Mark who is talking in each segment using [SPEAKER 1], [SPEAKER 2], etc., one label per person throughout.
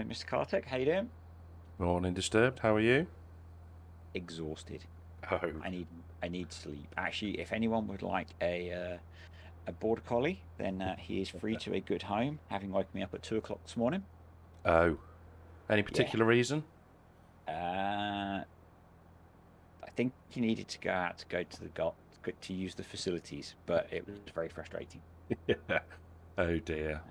[SPEAKER 1] Mr. Kartek. How you doing?
[SPEAKER 2] Morning disturbed. How are you?
[SPEAKER 1] Exhausted.
[SPEAKER 2] Oh,
[SPEAKER 1] I need sleep. Actually, if anyone would like a border collie, then he is free to a good home, having woken me up at 2 o'clock this morning.
[SPEAKER 2] oh. Any
[SPEAKER 1] Yeah.
[SPEAKER 2] particular reason?
[SPEAKER 1] Uh, I think he needed to go out to go to the got to use the facilities, but it was very frustrating.
[SPEAKER 2] Yeah. Oh dear.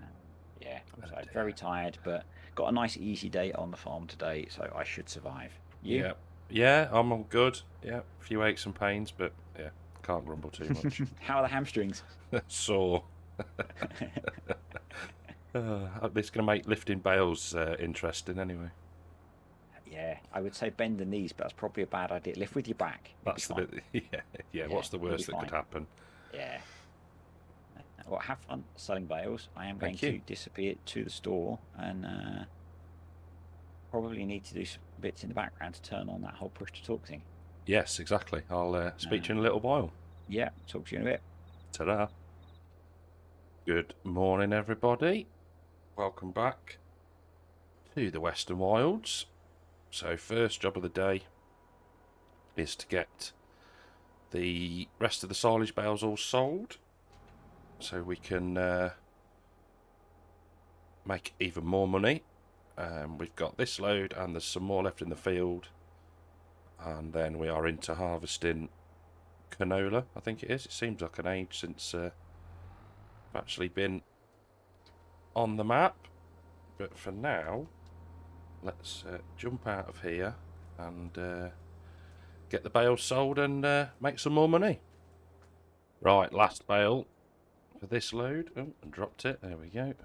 [SPEAKER 1] Yeah.
[SPEAKER 2] Oh
[SPEAKER 1] So very
[SPEAKER 2] dear.
[SPEAKER 1] tired, but got a nice easy day on the farm today, so I should survive. You?
[SPEAKER 2] Yeah. Yeah, I'm all good. Yeah, a few aches and pains, but yeah, can't grumble too much.
[SPEAKER 1] How are the hamstrings?
[SPEAKER 2] Sore. It's going to make lifting bales interesting anyway.
[SPEAKER 1] Yeah, I would say bend the knees, but that's probably a bad idea. Lift with your back. You'll be
[SPEAKER 2] That's the
[SPEAKER 1] fine.
[SPEAKER 2] bit. Yeah, yeah.
[SPEAKER 1] Yeah,
[SPEAKER 2] What's the
[SPEAKER 1] you'll be
[SPEAKER 2] worst that could
[SPEAKER 1] fine.
[SPEAKER 2] happen?
[SPEAKER 1] Yeah. Well, have fun selling bales. I am going
[SPEAKER 2] Thank you.
[SPEAKER 1] to disappear to the store and probably need to do some bits in the background to turn on that whole push to talk thing.
[SPEAKER 2] Yes, exactly. I'll speak to you in a
[SPEAKER 1] Uh,
[SPEAKER 2] little while.
[SPEAKER 1] yeah, talk to you in a bit.
[SPEAKER 2] Ta-da. Good morning, everybody. Welcome back to the Western Wilds. So, first job of the day is to get the rest of the silage bales all sold so we can make even more money. We've got this load and there's some more left in the field, and then we are into harvesting canola, I think it is. It seems like an age since I've actually been on the map, but for now, let's jump out of here and get the bales sold and make some more money. Right, last bale for this load. Oh, and dropped it. There we go.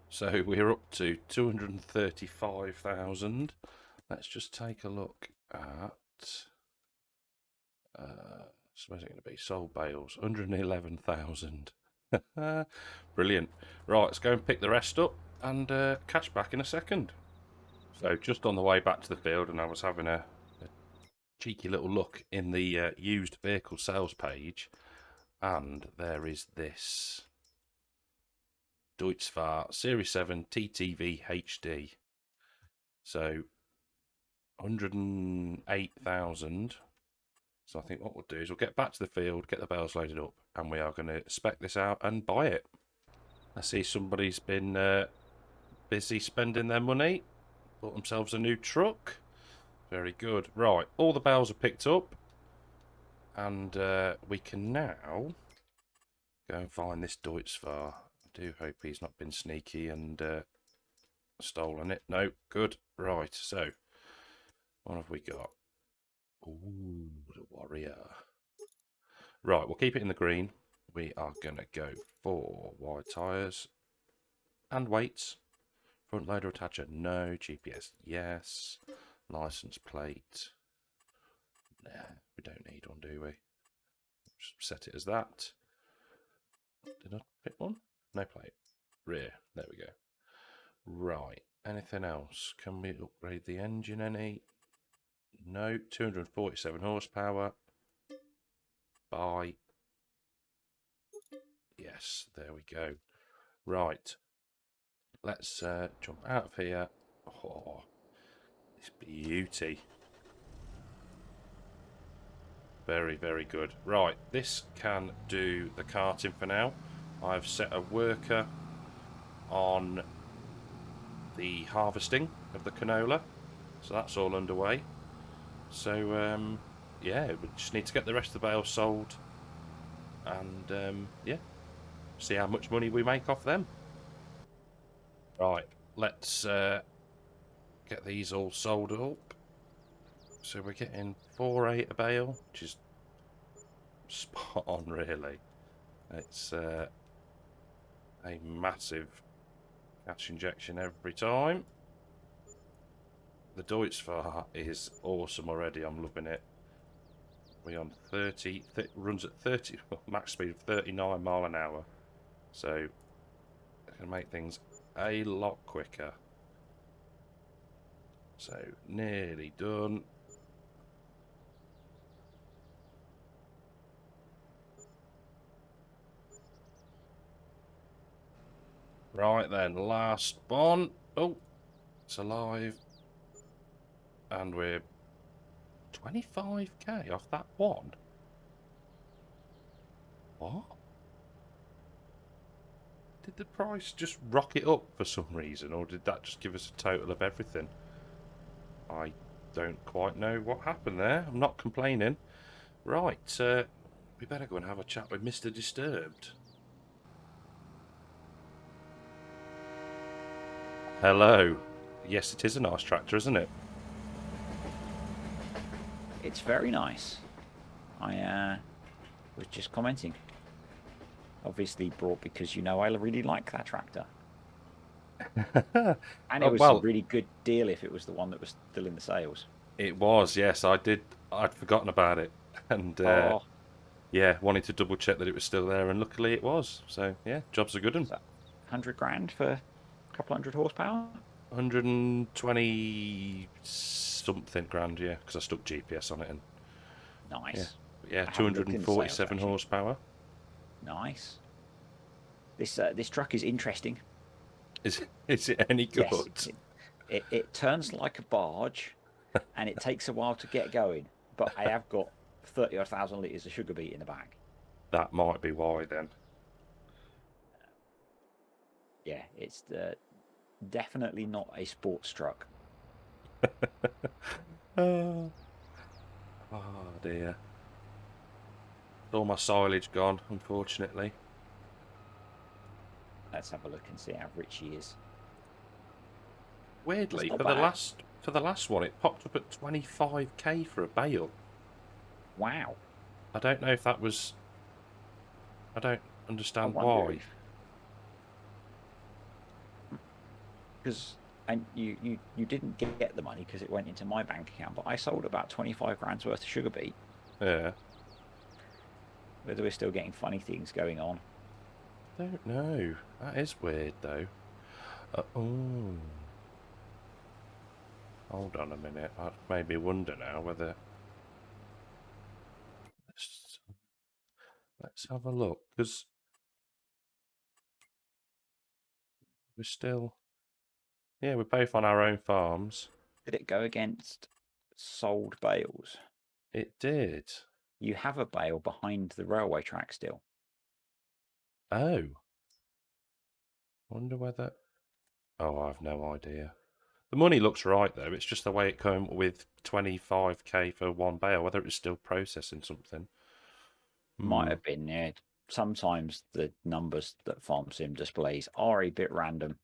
[SPEAKER 2] So we're up to 235,000. Let's just take a look at. So where's it going to be? Sold bales, 111,000. Brilliant. Right, let's go and pick the rest up and catch back in a second. So just on the way back to the field, and I was having a cheeky little look in the used vehicle sales page, and there is this Deutzfahr Series 7 TTV HD. So 108,000. So I think what we'll do is we'll get back to the field, get the bales loaded up, and we are going to spec this out and buy it. I see somebody's been busy spending their money, bought themselves a new truck. Very good. Right, all the bales are picked up, and we can now go and find this Deutzfahr. I do hope he's not been sneaky and stolen it. No, good. Right, so what have we got? Ooh, the Warrior. Right, we'll keep it in the green. We are going to go for wide tyres and weights. Front loader attacher, no. GPS, yes. License plate. Nah, we don't need one, do we? Just set it as that. Did I pick one? No plate. Rear, there we go. Right, anything else? Can we upgrade the engine any? No, 247 horsepower. Buy. Yes, there we go. Right, let's jump out of here. Oh, this beauty. Very, very good. Right, this can do the carting for now. I've set a worker on the harvesting of the canola, so that's all underway. So, yeah, we just need to get the rest of the bales sold and, yeah, see how much money we make off them. Right, let's get these all sold up. So we're getting 4.8 a bale, which is spot on, really. It's a massive cash injection every time. The Deutzfahr is awesome already. I'm loving it. We're on 30, runs at 30, max speed of 39 mile an hour. So it can make things a lot quicker. So nearly done. Right then, last one. Oh, it's alive. And we're 25k off that one. What? Did the price just rocket up for some reason, or did that just give us a total of everything? I don't quite know what happened there. I'm not complaining. Right, we better go and have a chat with Mr. Disturbed. Hello. Yes, it is a nice tractor, isn't it?
[SPEAKER 1] It's very nice. I was just commenting. Obviously brought because I really like that tractor. And it
[SPEAKER 2] Oh,
[SPEAKER 1] was a
[SPEAKER 2] well,
[SPEAKER 1] really good deal if it was the one that was still in the sales.
[SPEAKER 2] it was, yes, I did. I'd forgotten about it. And
[SPEAKER 1] Oh,
[SPEAKER 2] yeah, wanted to double check that it was still there, and luckily it was. So yeah, job's a good one.
[SPEAKER 1] is that 100 grand for a couple hundred horsepower?
[SPEAKER 2] 120 something grand, yeah, because I stuck GPS on it, and yeah,
[SPEAKER 1] Nice.
[SPEAKER 2] yeah,
[SPEAKER 1] I haven't looked in the sales
[SPEAKER 2] 247
[SPEAKER 1] actually.
[SPEAKER 2] horsepower.
[SPEAKER 1] Nice. This truck is interesting.
[SPEAKER 2] Is it any
[SPEAKER 1] Yes,
[SPEAKER 2] good?
[SPEAKER 1] it turns like a barge, and it takes a while to get going. But I have got 30 odd thousand litres of sugar beet in the bag.
[SPEAKER 2] That might be why then.
[SPEAKER 1] Yeah, it's definitely not a sports truck.
[SPEAKER 2] Oh, oh dear. All my silage gone, unfortunately.
[SPEAKER 1] Let's have a look and see how rich he is. That's
[SPEAKER 2] Weirdly,
[SPEAKER 1] not
[SPEAKER 2] for the
[SPEAKER 1] bad.
[SPEAKER 2] last one, it popped up at 25k for a bale.
[SPEAKER 1] Wow.
[SPEAKER 2] I don't know if that was. I don't
[SPEAKER 1] I
[SPEAKER 2] understand
[SPEAKER 1] wonder
[SPEAKER 2] why.
[SPEAKER 1] if because and you didn't get the money because it went into my bank account, but I sold about 25 grand's worth of sugar beet.
[SPEAKER 2] Yeah,
[SPEAKER 1] Whether we're still getting funny things going on.
[SPEAKER 2] don't know. That is weird though. Oh, hold on a minute. That made me wonder now whether. Let's, let's have a look because we're still. Yeah, we're both on our own farms.
[SPEAKER 1] Did it go against sold bales?
[SPEAKER 2] It did.
[SPEAKER 1] You have a bale behind the railway track still.
[SPEAKER 2] Oh, wonder whether. Oh, I've no idea. The money looks right though. It's just the way it came with 25k for one bale. Whether it was still processing something.
[SPEAKER 1] Might
[SPEAKER 2] Hmm.
[SPEAKER 1] have been, yeah. Sometimes the numbers that FarmSim displays are a bit random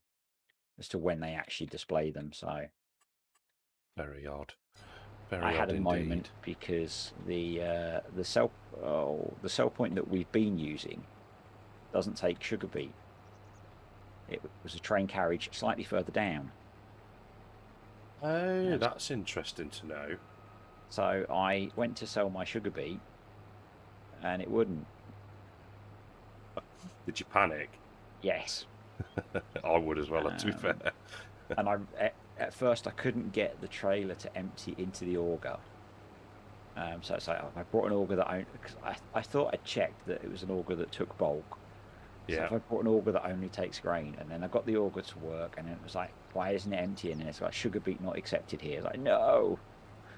[SPEAKER 1] as to when they actually display them. So
[SPEAKER 2] Very odd.
[SPEAKER 1] I
[SPEAKER 2] Very
[SPEAKER 1] had
[SPEAKER 2] odd
[SPEAKER 1] a moment
[SPEAKER 2] indeed.
[SPEAKER 1] because the cell point that we've been using doesn't take sugar beet. It was a train carriage slightly further down.
[SPEAKER 2] Oh,
[SPEAKER 1] Um,
[SPEAKER 2] that's interesting to know.
[SPEAKER 1] so I went to sell my sugar beet and it wouldn't.
[SPEAKER 2] Did you panic?
[SPEAKER 1] Yes.
[SPEAKER 2] I would as well, to be fair.
[SPEAKER 1] Um, and at first I couldn't get the trailer to empty into the auger. So I brought an auger that because I thought I checked that it was an auger that took bulk. So
[SPEAKER 2] Yeah.
[SPEAKER 1] if I brought an auger that only takes grain, and then I got the auger to work, and then it was like, why isn't it emptying? And it's like sugar beet not accepted here. It's like, no,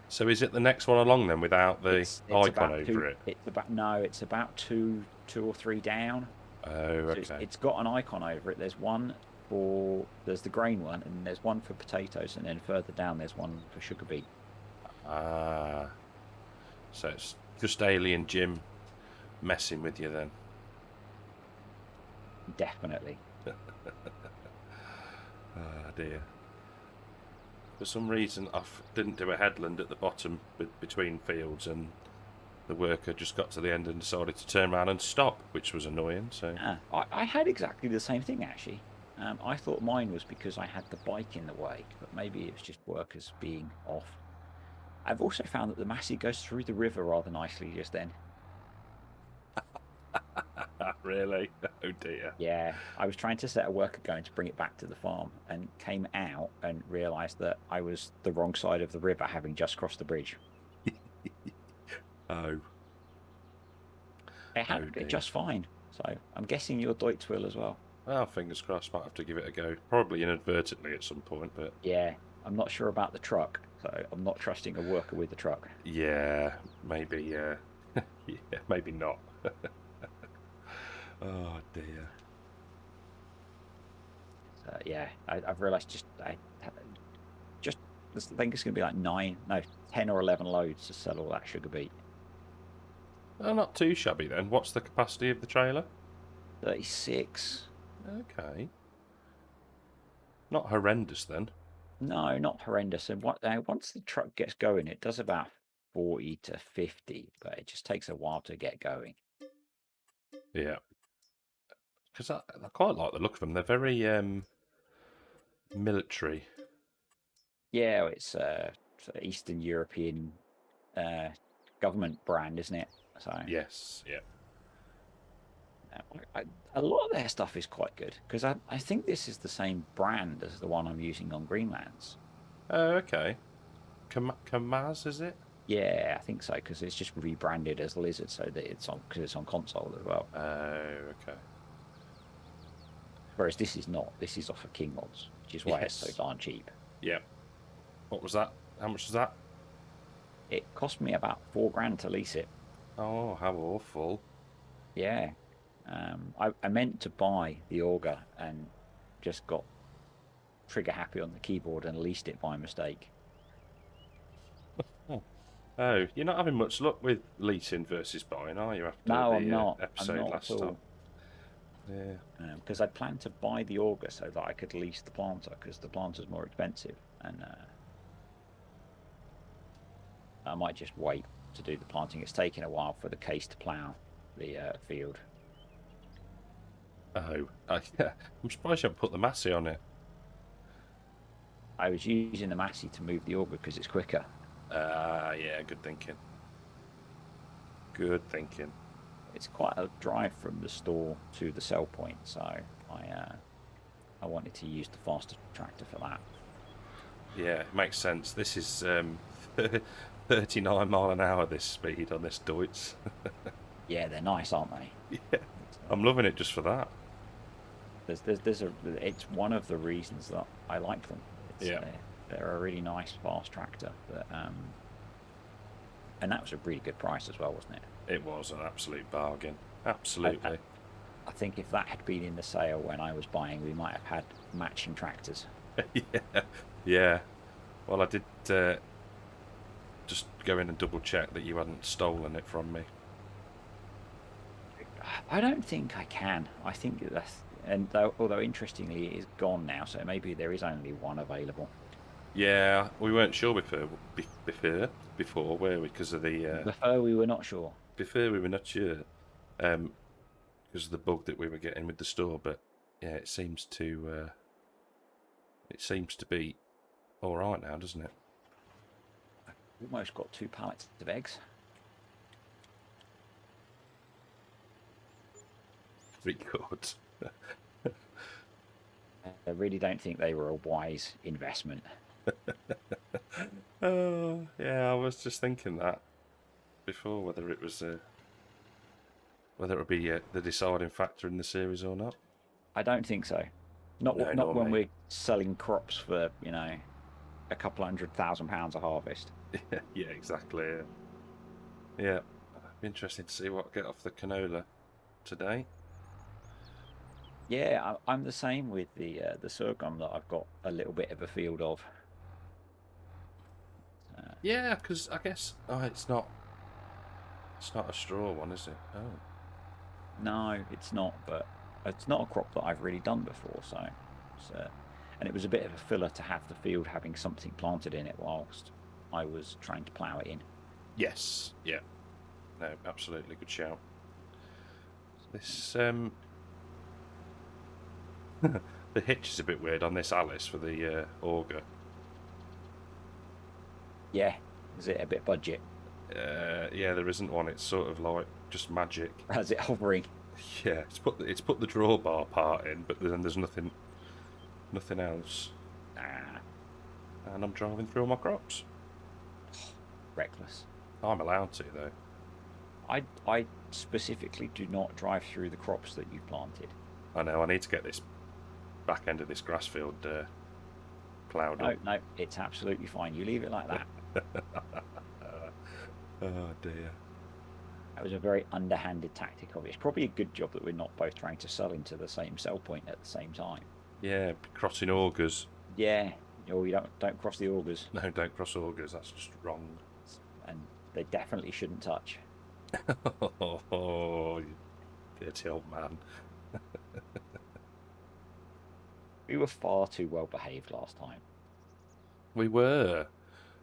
[SPEAKER 2] So is it the next one along then without the
[SPEAKER 1] it's
[SPEAKER 2] icon
[SPEAKER 1] about two.
[SPEAKER 2] over it?
[SPEAKER 1] It's about no, it's about two or three down.
[SPEAKER 2] Oh,
[SPEAKER 1] So
[SPEAKER 2] okay.
[SPEAKER 1] it's got an icon over it. There's the grain one, and there's one for potatoes, and then further down there's one for sugar beet.
[SPEAKER 2] Ah. So it's just Alien Jim messing with you then.
[SPEAKER 1] Definitely.
[SPEAKER 2] Ah, dear. For some reason, didn't do a headland at the bottom between fields, and the worker just got to the end and decided to turn around and stop, which was annoying. So,
[SPEAKER 1] I had exactly the same thing actually. I thought mine was because I had the bike in the way, but maybe it was just workers being off. I've also found that the Massey goes through the river rather nicely just then.
[SPEAKER 2] really? Oh dear.
[SPEAKER 1] Yeah, I was trying to set a worker going to bring it back to the farm and came out and realised that I was the wrong side of the river having just crossed the bridge.
[SPEAKER 2] Oh,
[SPEAKER 1] It
[SPEAKER 2] oh
[SPEAKER 1] handled it
[SPEAKER 2] dear.
[SPEAKER 1] just fine, so I'm guessing your Deutz will as well.
[SPEAKER 2] Well, fingers crossed. Might have to give it a go. Probably inadvertently at some point, but
[SPEAKER 1] Yeah, I'm not sure about the truck, so I'm not trusting a worker with the truck.
[SPEAKER 2] yeah, maybe. Yeah, maybe not. Oh dear.
[SPEAKER 1] So yeah, I've realised just I think it's going to be like 10 or 11 loads to sell all that sugar beet.
[SPEAKER 2] Well, not too shabby then. What's the capacity of the trailer?
[SPEAKER 1] 36.
[SPEAKER 2] Okay, not horrendous then.
[SPEAKER 1] No, not horrendous. And once the truck gets going, it does about 40 to 50, but it just takes a while to get going.
[SPEAKER 2] Yeah, because I quite like the look of them. They're very military.
[SPEAKER 1] Yeah, it's sort of Eastern European uh, government brand, isn't it? So
[SPEAKER 2] Yes. Yeah.
[SPEAKER 1] a lot of their stuff is quite good because I think this is the same brand as the one I'm using on Greenlands.
[SPEAKER 2] Oh, okay. Kamaz, is it?
[SPEAKER 1] Yeah, I think so because it's just rebranded as Lizard, so that it's on because it's on console as well.
[SPEAKER 2] Oh, okay.
[SPEAKER 1] Whereas this is not. This is off of King Mods, which is why it's so
[SPEAKER 2] Yes.
[SPEAKER 1] darn cheap.
[SPEAKER 2] Yeah. What was that? How much was that?
[SPEAKER 1] It cost me about 4 grand to lease it.
[SPEAKER 2] Oh, how awful.
[SPEAKER 1] Yeah, I meant to buy the auger and just got trigger happy on the keyboard and leased it by mistake.
[SPEAKER 2] Oh. Oh, you're not having much luck with leasing versus buying, are you, after
[SPEAKER 1] No, I'm
[SPEAKER 2] the
[SPEAKER 1] not. I'm
[SPEAKER 2] episode
[SPEAKER 1] not at
[SPEAKER 2] last time?
[SPEAKER 1] all.
[SPEAKER 2] Yeah.
[SPEAKER 1] Because I planned to buy the auger so that I could lease the planter because the planter's more expensive, and I might just wait to do the planting. It's taking a while for the case to plough the field.
[SPEAKER 2] Oh, yeah. I'm surprised you haven't put the Massey on it.
[SPEAKER 1] I was using the Massey to move the auger because it's quicker.
[SPEAKER 2] Yeah, good thinking. Good thinking.
[SPEAKER 1] It's quite a drive from the store to the sell point, so I wanted to use the faster tractor for that.
[SPEAKER 2] Yeah, it makes sense. This is 39 mile an hour, this speed on this Deutz.
[SPEAKER 1] Yeah, they're nice, aren't they?
[SPEAKER 2] Yeah, I'm loving it just for that.
[SPEAKER 1] It's one of the reasons that I like them. It's
[SPEAKER 2] Yeah,
[SPEAKER 1] they're a really nice fast tractor, and that was a really good price as well, wasn't it?
[SPEAKER 2] it was an absolute bargain.
[SPEAKER 1] I,
[SPEAKER 2] Absolutely.
[SPEAKER 1] I think if that had been in the sale when I was buying, we might have had matching tractors.
[SPEAKER 2] Yeah, yeah. Well, I did just go in and double check that you hadn't stolen it from me.
[SPEAKER 1] I don't think I can. I think although interestingly, it is gone now, so maybe there is only one available.
[SPEAKER 2] Yeah, we weren't sure before, were we? Because of the
[SPEAKER 1] Before we were not sure.
[SPEAKER 2] before we were not sure, um, because of the bug that we were getting with the store. But yeah, it seems to be all right now, doesn't it?
[SPEAKER 1] Almost got 2 pallets of eggs.
[SPEAKER 2] Pretty good.
[SPEAKER 1] I really don't think they were a wise investment.
[SPEAKER 2] Oh, yeah, I was just thinking that before whether it would be the deciding factor in the series or not.
[SPEAKER 1] I don't think so.
[SPEAKER 2] No,
[SPEAKER 1] Not
[SPEAKER 2] nor
[SPEAKER 1] when
[SPEAKER 2] me.
[SPEAKER 1] we're selling crops for a couple £100,000 a harvest.
[SPEAKER 2] Yeah, exactly. Yeah, be interesting to see what I get off the canola today.
[SPEAKER 1] Yeah, I'm the same with the sorghum that I've got a little bit of a field of.
[SPEAKER 2] Yeah, because I guess it's not a straw one, is it? Oh,
[SPEAKER 1] No, it's not, but it's not a crop that I've really done before. So, and it was a bit of a filler to have the field having something planted in it whilst I was trying to plough it in.
[SPEAKER 2] yes, yeah, no, absolutely good shout. This the hitch is a bit weird on this Alice for the auger.
[SPEAKER 1] Yeah, is it a bit budget?
[SPEAKER 2] Yeah, there isn't one. It's sort of like just magic.
[SPEAKER 1] Has it hovering?
[SPEAKER 2] Yeah, it's put the drawbar part in, but then there's nothing else.
[SPEAKER 1] Nah,
[SPEAKER 2] And I'm driving through all my crops.
[SPEAKER 1] reckless.
[SPEAKER 2] I'm allowed to though.
[SPEAKER 1] I specifically do not drive through the crops that you've planted.
[SPEAKER 2] I know. I need to get this back end of this grass field ploughed up.
[SPEAKER 1] No, no, it's absolutely fine. You leave it like that.
[SPEAKER 2] Oh dear.
[SPEAKER 1] That was a very underhanded tactic of it. It's probably a good job that we're not both trying to sell into the same sell point at the same time.
[SPEAKER 2] Yeah, crossing augers.
[SPEAKER 1] Yeah, or you don't cross the augers,
[SPEAKER 2] No, don't cross augers. That's just wrong.
[SPEAKER 1] and they definitely shouldn't touch.
[SPEAKER 2] Oh, you dirty old man.
[SPEAKER 1] We were far too well behaved last time.
[SPEAKER 2] We were.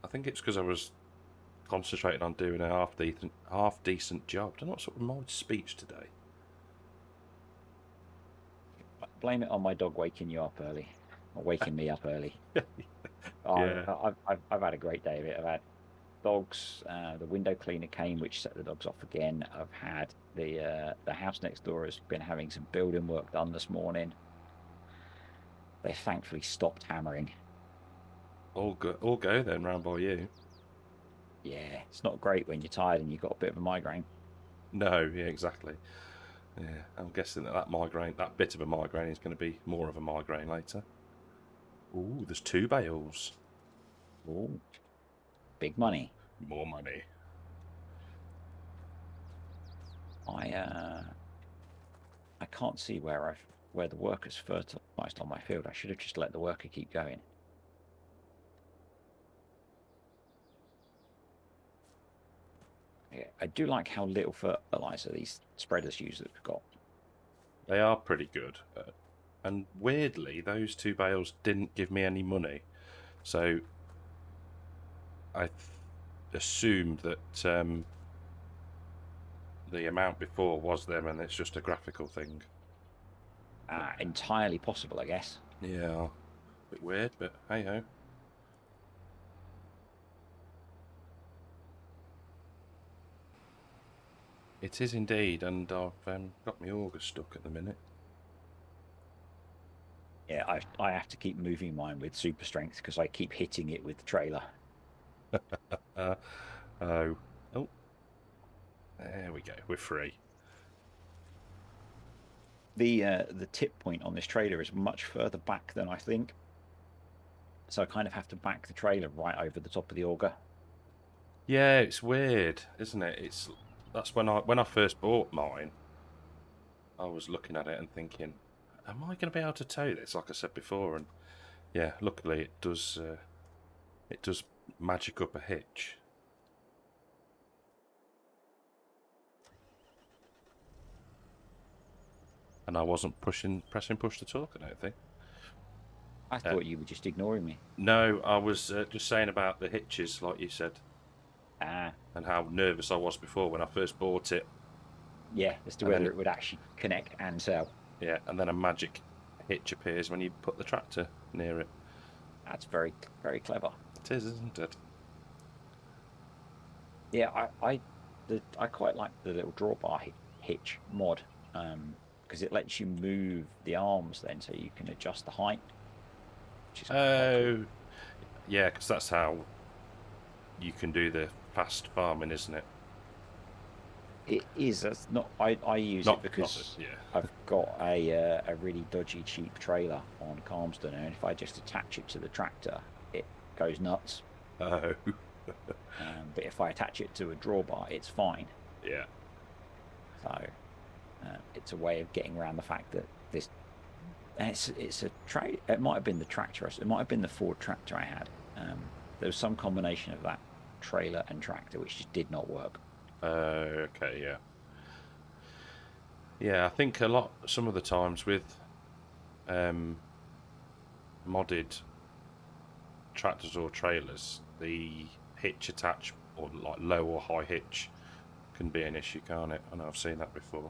[SPEAKER 2] I think it's because I was concentrating on doing a half decent job. I don't know what's up with my speech today.
[SPEAKER 1] Blame it on my dog waking you up early, or waking me up early.
[SPEAKER 2] Yeah.
[SPEAKER 1] I've had a great day of it. I've had dogs. The window cleaner came, which set the dogs off again. I've had the house next door has been having some building work done this morning. They thankfully stopped hammering.
[SPEAKER 2] All go then round by you.
[SPEAKER 1] Yeah, it's not great when you're tired and you've got a bit of a migraine.
[SPEAKER 2] No, yeah, exactly. Yeah, I'm guessing that migraine, that bit of a migraine, is going to be more of a migraine later. Ooh, there's 2 bales.
[SPEAKER 1] Oh, big money.
[SPEAKER 2] More money.
[SPEAKER 1] I I can't see where the workers fertilized on my field. I should have just let the worker keep going. Yeah, I do like how little fertilizer these spreaders use that we've got.
[SPEAKER 2] They are pretty good. And weirdly, those 2 bales didn't give me any money. So I assumed that the amount before was them and it's just a graphical thing.
[SPEAKER 1] Entirely possible, I guess.
[SPEAKER 2] Yeah, a bit weird, but hey ho. It is indeed, and I've got my auger stuck at the minute.
[SPEAKER 1] Yeah, I have to keep moving mine with super strength because I keep hitting it with the trailer.
[SPEAKER 2] Oh, oh, there we go. We're free.
[SPEAKER 1] The tip point on this trailer is much further back than I think, so I kind of have to back the trailer right over the top of the auger.
[SPEAKER 2] Yeah, it's weird, isn't it? That's when I first bought mine. I was looking at it and thinking, "Am I going to be able to tow this?" Like I said before, and yeah, luckily it does. It does magic up a hitch. And I wasn't pressing push to talk. I don't think.
[SPEAKER 1] I thought you were just ignoring me.
[SPEAKER 2] No, I was just saying about the hitches, like you said,
[SPEAKER 1] Ah,
[SPEAKER 2] and how nervous I was before when I first bought it.
[SPEAKER 1] yeah, as to
[SPEAKER 2] And
[SPEAKER 1] whether
[SPEAKER 2] then
[SPEAKER 1] it would actually connect and sell.
[SPEAKER 2] yeah, and then a magic hitch appears when you put the tractor near it.
[SPEAKER 1] That's very, very clever.
[SPEAKER 2] It is, isn't it?
[SPEAKER 1] Yeah, I quite like the little drawbar hitch mod because it lets you move the arms then, so you can adjust the height, which is quite cool.
[SPEAKER 2] Oh, yeah, because that's how you can do the fast farming, isn't it?
[SPEAKER 1] It is. That's not. I use
[SPEAKER 2] Not,
[SPEAKER 1] it because
[SPEAKER 2] yeah.
[SPEAKER 1] I've got a really dodgy cheap trailer on Calmston, and if I just attach it to the tractor, it goes nuts.
[SPEAKER 2] Oh,
[SPEAKER 1] But if I attach it to a drawbar, it's fine.
[SPEAKER 2] yeah.
[SPEAKER 1] So it's a way of getting around the fact that this. And it's a trade. It might have been the tractor. It might have been the Ford tractor I had. There was some combination of that trailer and tractor which just did not work.
[SPEAKER 2] Okay, yeah. Yeah, I think some of the times with modded tractors or trailers, the hitch attach or like low or high hitch can be an issue, can't it? I know I've seen that before.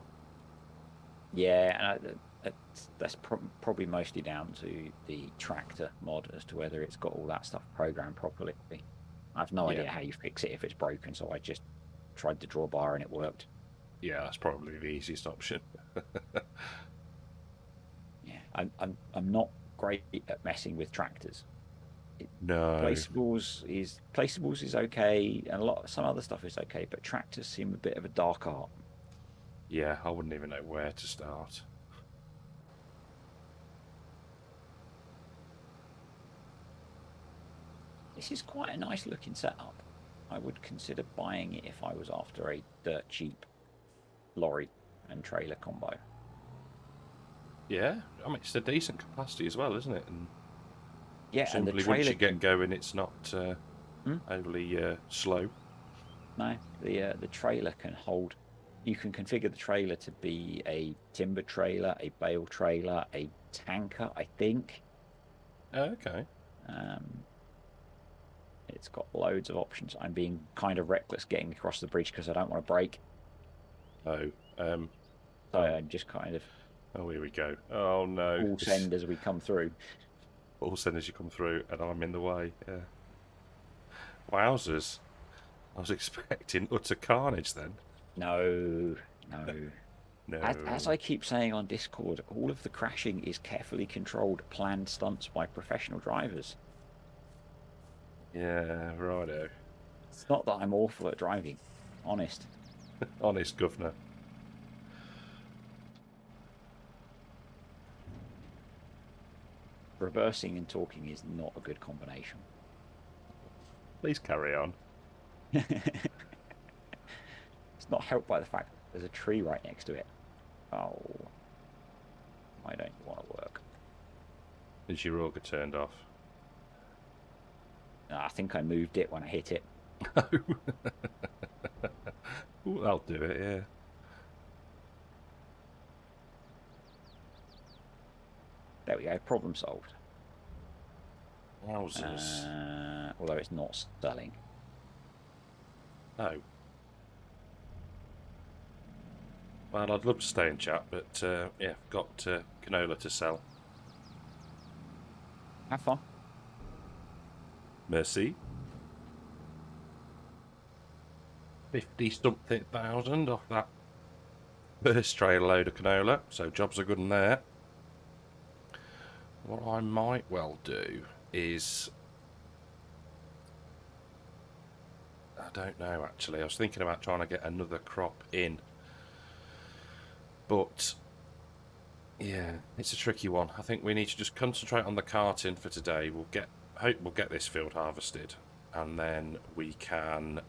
[SPEAKER 1] Yeah, and that's probably mostly down to the tractor mod as to whether it's got all that stuff programmed properly. I have no
[SPEAKER 2] Yeah,
[SPEAKER 1] idea how you fix it if it's broken, so I just tried the drawbar and it worked.
[SPEAKER 2] yeah, that's probably the easiest option.
[SPEAKER 1] Yeah, I'm not great at messing with tractors.
[SPEAKER 2] No,
[SPEAKER 1] Placeables is okay, and some other stuff is okay, but tractors seem a bit of a dark art.
[SPEAKER 2] yeah, I wouldn't even know where to start.
[SPEAKER 1] This is quite a nice looking setup. I would consider buying it if I was after a dirt cheap lorry and trailer combo.
[SPEAKER 2] Yeah, I mean it's a decent capacity as well, isn't it? And
[SPEAKER 1] Yeah, and the
[SPEAKER 2] presumably once
[SPEAKER 1] trailer
[SPEAKER 2] you get
[SPEAKER 1] can.
[SPEAKER 2] going, it's not
[SPEAKER 1] Hmm?
[SPEAKER 2] overly slow.
[SPEAKER 1] No, the trailer can hold. You can configure the trailer to be a timber trailer, a bale trailer, a tanker, I think.
[SPEAKER 2] Okay.
[SPEAKER 1] Um, it's got loads of options. I'm being kind of reckless getting across the bridge because I don't want to break.
[SPEAKER 2] Oh,
[SPEAKER 1] So
[SPEAKER 2] oh,
[SPEAKER 1] I'm just kind of
[SPEAKER 2] oh, here we go. Oh no,
[SPEAKER 1] full
[SPEAKER 2] this
[SPEAKER 1] send as we come through.
[SPEAKER 2] all sudden as you come through, and I'm in the way. Yeah. Wowzers! I was expecting utter carnage then.
[SPEAKER 1] No, no. As
[SPEAKER 2] No.
[SPEAKER 1] I keep saying on Discord, all of the crashing is carefully controlled, planned stunts by professional drivers.
[SPEAKER 2] Yeah, righto.
[SPEAKER 1] It's not that I'm awful at driving, honest.
[SPEAKER 2] Honest, governor.
[SPEAKER 1] Reversing and talking is not a good combination.
[SPEAKER 2] Please carry on.
[SPEAKER 1] It's not helped by the fact that there's a tree right next to it. Oh, why don't you want to work?
[SPEAKER 2] Is your auger turned off?
[SPEAKER 1] I think I moved it when I hit it.
[SPEAKER 2] Ooh, that'll do it, yeah.
[SPEAKER 1] There we go, problem solved.
[SPEAKER 2] Wowzers.
[SPEAKER 1] Although it's not selling.
[SPEAKER 2] Oh. Well, I'd love to stay in chat, but yeah, got canola to sell.
[SPEAKER 1] Have fun.
[SPEAKER 2] Merci. 50 something thousand off that first trailer load of canola, so jobs are good in there. What I might well do is, I don't know actually, I was thinking about trying to get another crop in, but yeah, it's a tricky one. I think we need to just concentrate on the carting for today. Hope we'll get this field harvested, and then we can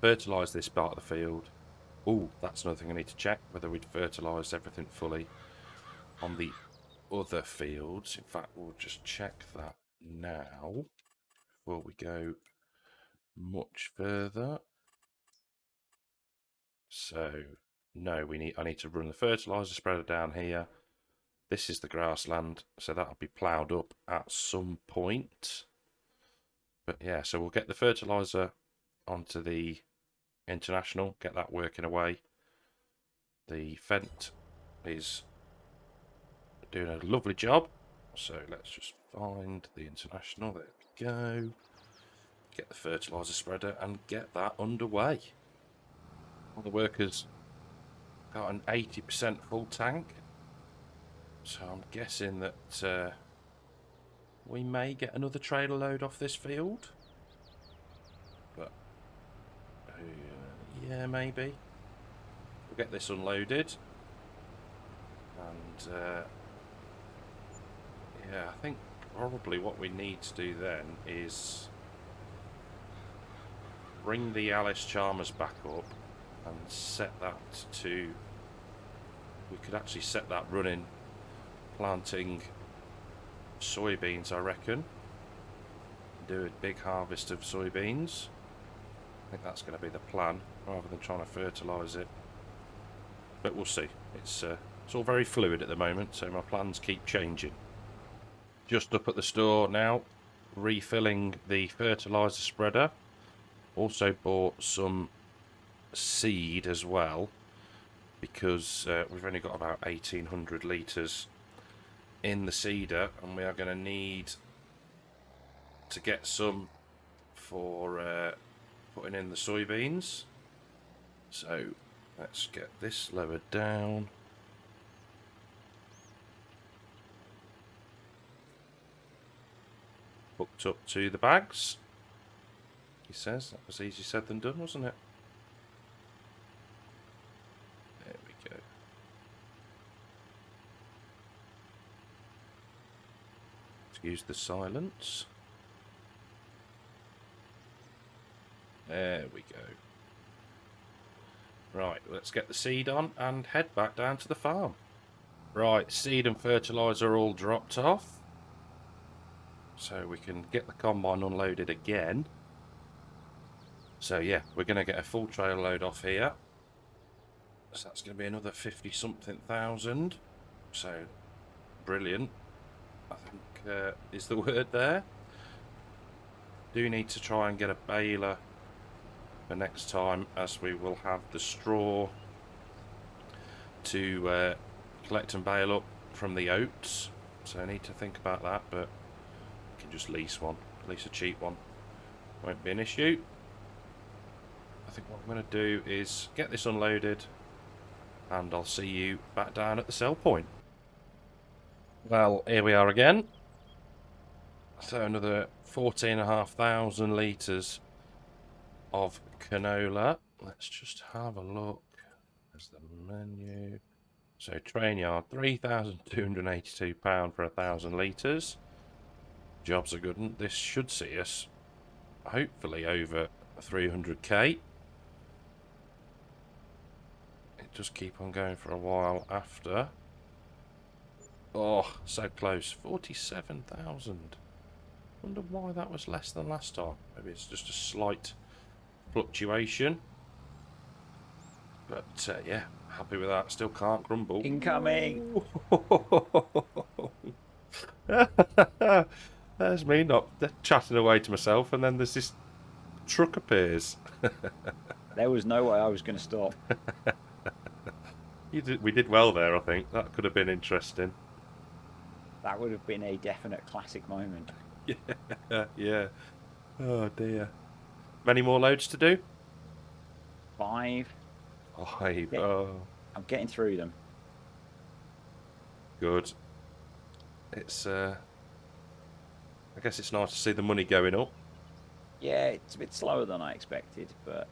[SPEAKER 2] fertilise this part of the field. Oh, that's another thing I need to check, whether we'd fertilised everything fully on the other fields. In fact, we'll just check that now before we go much further. So, no, I need to run the fertiliser spreader down here. This is the grassland, so that'll be ploughed up at some point. But yeah, so we'll get the fertiliser onto the international, get that working away. The Fent is doing a lovely job. So let's just find the international. There we go. Get the fertiliser spreader and get that underway. All the workers got an 80% full tank. So I'm guessing that we may get another trailer load off this field. But yeah, maybe. We'll get this unloaded. And yeah, I think probably what we need to do then is bring the Alice Chalmers back up and set that to... We could actually set that running, planting soybeans, I reckon. Do a big harvest of soybeans. I think that's going to be the plan, rather than trying to fertilise it. But we'll see. It's all very fluid at the moment, so my plans keep changing. Just up at the store now, refilling the fertiliser spreader. Also bought some seed as well, because we've only got about 1,800 litres in the seeder, and we are going to need to get some for putting in the soybeans. So let's get this lowered down. Hooked up to the bags. He says that was easier said than done, wasn't it? There we go. Excuse the silence. There we go. Right, let's get the seed on and head back down to the farm. Right, seed and fertiliser all dropped off. So we can get the combine unloaded again. So yeah, we're going to get a full trail load off here. So that's going to be another 50-something thousand. So, brilliant, I think is the word there. Do need to try and get a baler for next time, as we will have the straw to collect and bale up from the oats. So I need to think about that, but I can just lease one, lease a cheap one. Won't be an issue. I think what I'm going to do is get this unloaded, and I'll see you back down at the sell point. Well, here we are again. So another 14,500 litres of canola. Let's just have a look. There's the menu. So train yard, £3,282 for 1,000 litres. Job's a good one. This should see us hopefully over 300k. It does keep on going for a while after. Oh, so close. 47,000. Wonder why that was less than last time. Maybe it's just a slight fluctuation. But yeah, happy with that. Still can't grumble.
[SPEAKER 1] Incoming!
[SPEAKER 2] There's me not chatting away to myself, and then there's this truck appears.
[SPEAKER 1] There was no way I was going to stop.
[SPEAKER 2] We did well there, I think. That could have been interesting.
[SPEAKER 1] That would have been a definite classic moment.
[SPEAKER 2] Yeah, yeah. Oh dear. Many more loads to do?
[SPEAKER 1] 5.
[SPEAKER 2] 5.
[SPEAKER 1] Yeah.
[SPEAKER 2] Oh,
[SPEAKER 1] I'm getting through them.
[SPEAKER 2] good. It's I guess it's nice to see the money going up.
[SPEAKER 1] Yeah, it's a bit slower than I expected, but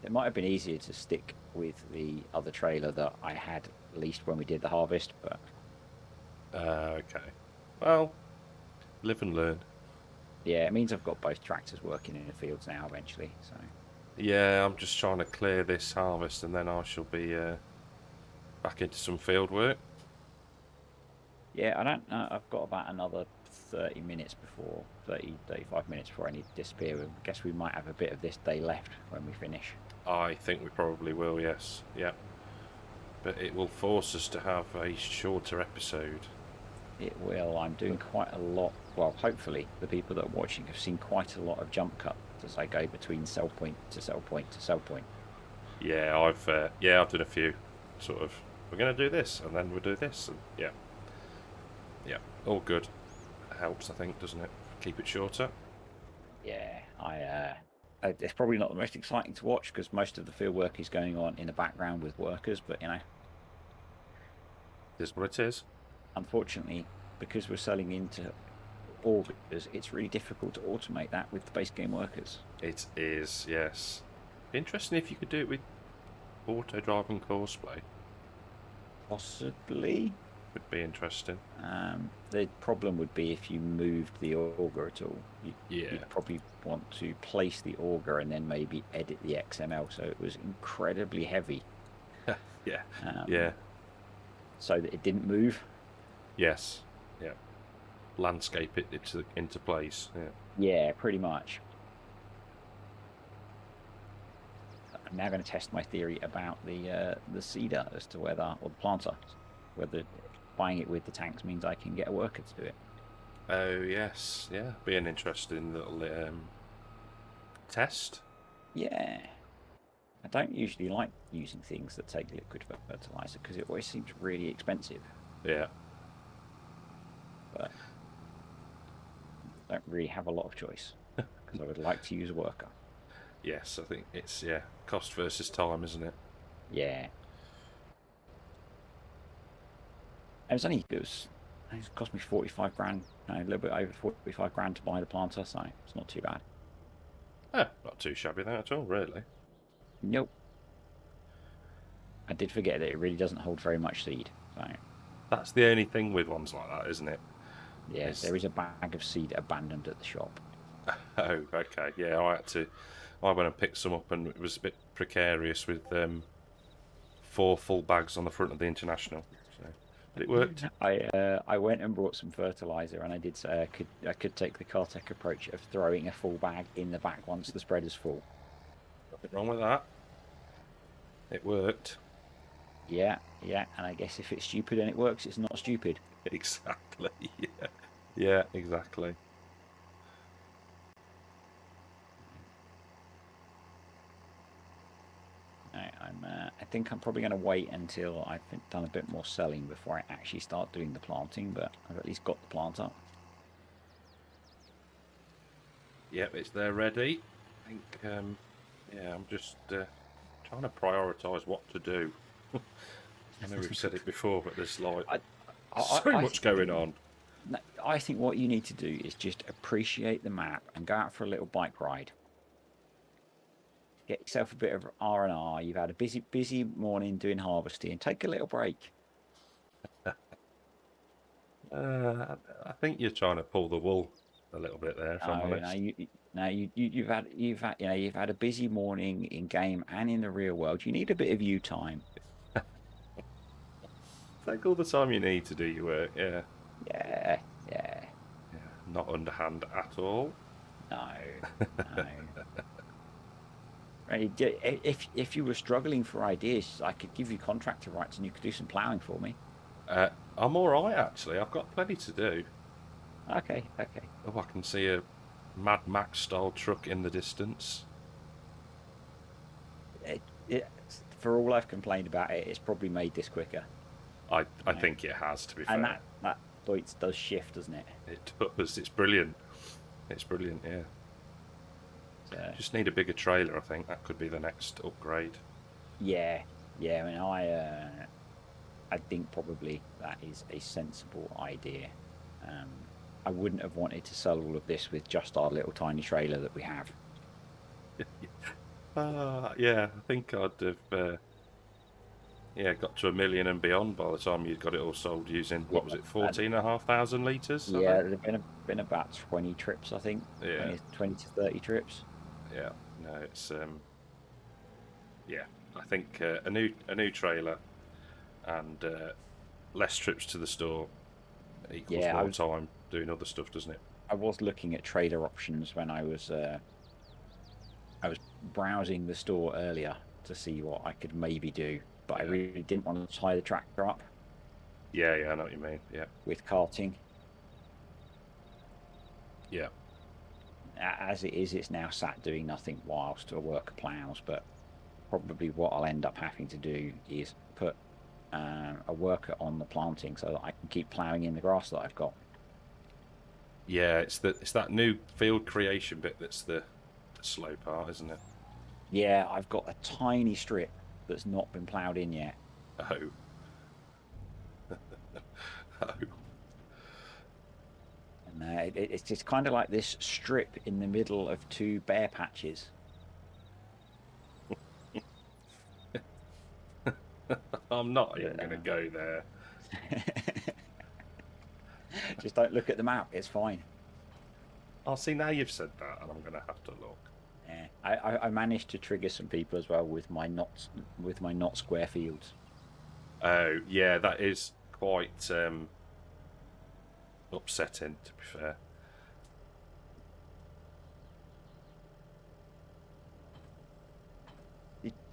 [SPEAKER 1] it might have been easier to stick with the other trailer that I had leased when we did the harvest, but
[SPEAKER 2] Okay. Well, live and learn.
[SPEAKER 1] yeah, it means I've got both tractors working in the fields now eventually. So
[SPEAKER 2] Yeah, I'm just trying to clear this harvest, and then I shall be back into some field work.
[SPEAKER 1] yeah, I don't know. I've got about another 30 minutes before 35 minutes before I need to disappear. I guess we might have a bit of this day left when we finish.
[SPEAKER 2] I think we probably will, yes. Yeah. But it will force us to have a shorter episode.
[SPEAKER 1] It will. I'm doing quite a lot. Well, hopefully the people that are watching have seen quite a lot of jump cuts as I go between sell point to sell point to sell point.
[SPEAKER 2] Yeah, I've done a few. Sort of, we're going to do this, and then we'll do this, and yeah, all good. It helps, I think, doesn't it? Keep it shorter.
[SPEAKER 1] Yeah, it's probably not the most exciting to watch because most of the field work is going on in the background with workers, but
[SPEAKER 2] It is what it is.
[SPEAKER 1] Unfortunately, because we're selling into augers, it's really difficult to automate that with the base game workers.
[SPEAKER 2] It is, yes. Interesting if you could do it with auto driving courseplay.
[SPEAKER 1] Possibly.
[SPEAKER 2] Would be interesting.
[SPEAKER 1] The problem would be if you moved the auger at all. You'd probably want to place the auger and then maybe edit the XML so it was incredibly heavy.
[SPEAKER 2] Yeah.
[SPEAKER 1] So that it didn't move.
[SPEAKER 2] Yes. Yeah. Landscape it into place. Yeah.
[SPEAKER 1] Yeah, pretty much. I'm now going to test my theory about the seeder as to whether, or the planter, whether buying it with the tanks means I can get a worker to do it.
[SPEAKER 2] Oh yes, yeah. Be an interesting little test.
[SPEAKER 1] Yeah. I don't usually like using things that take liquid fertilizer because it always seems really expensive.
[SPEAKER 2] Yeah.
[SPEAKER 1] But I don't really have a lot of choice because I would like to use a worker.
[SPEAKER 2] Yes, I think it's cost versus time, isn't it?
[SPEAKER 1] Yeah. It cost me 45 grand, a little bit over 45 grand to buy the planter, so it's not too bad.
[SPEAKER 2] Not too shabby that at all, really.
[SPEAKER 1] Nope. I did forget that it really doesn't hold very much seed. So
[SPEAKER 2] that's the only thing with ones like that, isn't it?
[SPEAKER 1] Yes, there is a bag of seed abandoned at the shop.
[SPEAKER 2] Oh, okay. Yeah, I went and picked some up, and it was a bit precarious with 4 full bags on the front of the International. So, but it worked.
[SPEAKER 1] I went and brought some fertilizer, and I did say I could take the Cartec approach of throwing a full bag in the back once the spread is full.
[SPEAKER 2] Nothing wrong with that. It worked.
[SPEAKER 1] Yeah, yeah, and I guess if it's stupid and it works, it's not stupid.
[SPEAKER 2] Exactly. Yeah. Yeah, exactly.
[SPEAKER 1] I think I'm probably going to wait until I've done a bit more selling before I actually start doing the planting, but I've at least got the plant up.
[SPEAKER 2] Yep, it's there ready. I think, yeah, I'm just trying to prioritise what to do. I know we've said it before, but there's like
[SPEAKER 1] I,
[SPEAKER 2] so
[SPEAKER 1] I
[SPEAKER 2] much going
[SPEAKER 1] think
[SPEAKER 2] on.
[SPEAKER 1] I think what you need to do is just appreciate the map and go out for a little bike ride. Get yourself a bit of R&R. You've had a busy morning doing harvesting. Take a little break.
[SPEAKER 2] I think you're trying to pull the wool a little bit there, if I'm
[SPEAKER 1] No, no,
[SPEAKER 2] honest.
[SPEAKER 1] you've had a busy morning in game and in the real world. You need a bit of you time.
[SPEAKER 2] Take all the time you need to do your work. Yeah,
[SPEAKER 1] Yeah, yeah.
[SPEAKER 2] yeah, not underhand at all.
[SPEAKER 1] No, no. Right, if you were struggling for ideas, I could give you contractor rights and you could do some ploughing for me.
[SPEAKER 2] I'm all right actually. I've got plenty to do.
[SPEAKER 1] Okay, okay.
[SPEAKER 2] Oh, I can see a Mad Max style truck in the distance.
[SPEAKER 1] It, for all I've complained about it, it's probably made this quicker.
[SPEAKER 2] I
[SPEAKER 1] Right?
[SPEAKER 2] think it has, to be
[SPEAKER 1] And
[SPEAKER 2] fair.
[SPEAKER 1] that Deutz does shift, doesn't it?
[SPEAKER 2] It does. It's brilliant. It's brilliant. Yeah.
[SPEAKER 1] So
[SPEAKER 2] Just need a bigger trailer. I think that could be the next upgrade.
[SPEAKER 1] yeah, yeah. I mean, I think probably that is a sensible idea. Um, I wouldn't have wanted to sell all of this with just our little tiny trailer that we have.
[SPEAKER 2] Yeah. I think I'd have. Yeah, got to 1 million and beyond by the time you'd got it all sold using,
[SPEAKER 1] Yeah,
[SPEAKER 2] what was it,
[SPEAKER 1] uh,
[SPEAKER 2] 14,500 litres, I
[SPEAKER 1] yeah.
[SPEAKER 2] think?
[SPEAKER 1] There've been about 20 trips, I think,
[SPEAKER 2] Yeah,
[SPEAKER 1] 20 to 30 trips.
[SPEAKER 2] yeah. No, it's yeah. I think a new trailer and less trips to the store equals
[SPEAKER 1] Yeah,
[SPEAKER 2] more time doing other stuff, doesn't it?
[SPEAKER 1] I was looking at trailer options when I was browsing the store earlier to see what I could maybe do, but I
[SPEAKER 2] Yeah,
[SPEAKER 1] really didn't want to tie the tractor up
[SPEAKER 2] yeah, yeah. I know what you mean. Yeah,
[SPEAKER 1] with carting.
[SPEAKER 2] yeah,
[SPEAKER 1] As it is, it's now sat doing nothing whilst a worker plows. But probably what I'll end up having to do is put a worker on the planting so that I can keep ploughing in the grass that I've got.
[SPEAKER 2] yeah. It's that new field creation bit that's the slow part, isn't it?
[SPEAKER 1] Yeah, I've got a tiny strip that's not been ploughed in yet.
[SPEAKER 2] Oh, oh.
[SPEAKER 1] And it's just kind of like this strip in the middle of two bare patches.
[SPEAKER 2] I'm not even
[SPEAKER 1] That,
[SPEAKER 2] gonna go there.
[SPEAKER 1] just don't look at the map. It's fine.
[SPEAKER 2] I'll see now you've said that, and I'm gonna have to look.
[SPEAKER 1] Yeah, I managed to trigger some people as well with my not square fields.
[SPEAKER 2] Oh, yeah, that is quite upsetting, to be fair.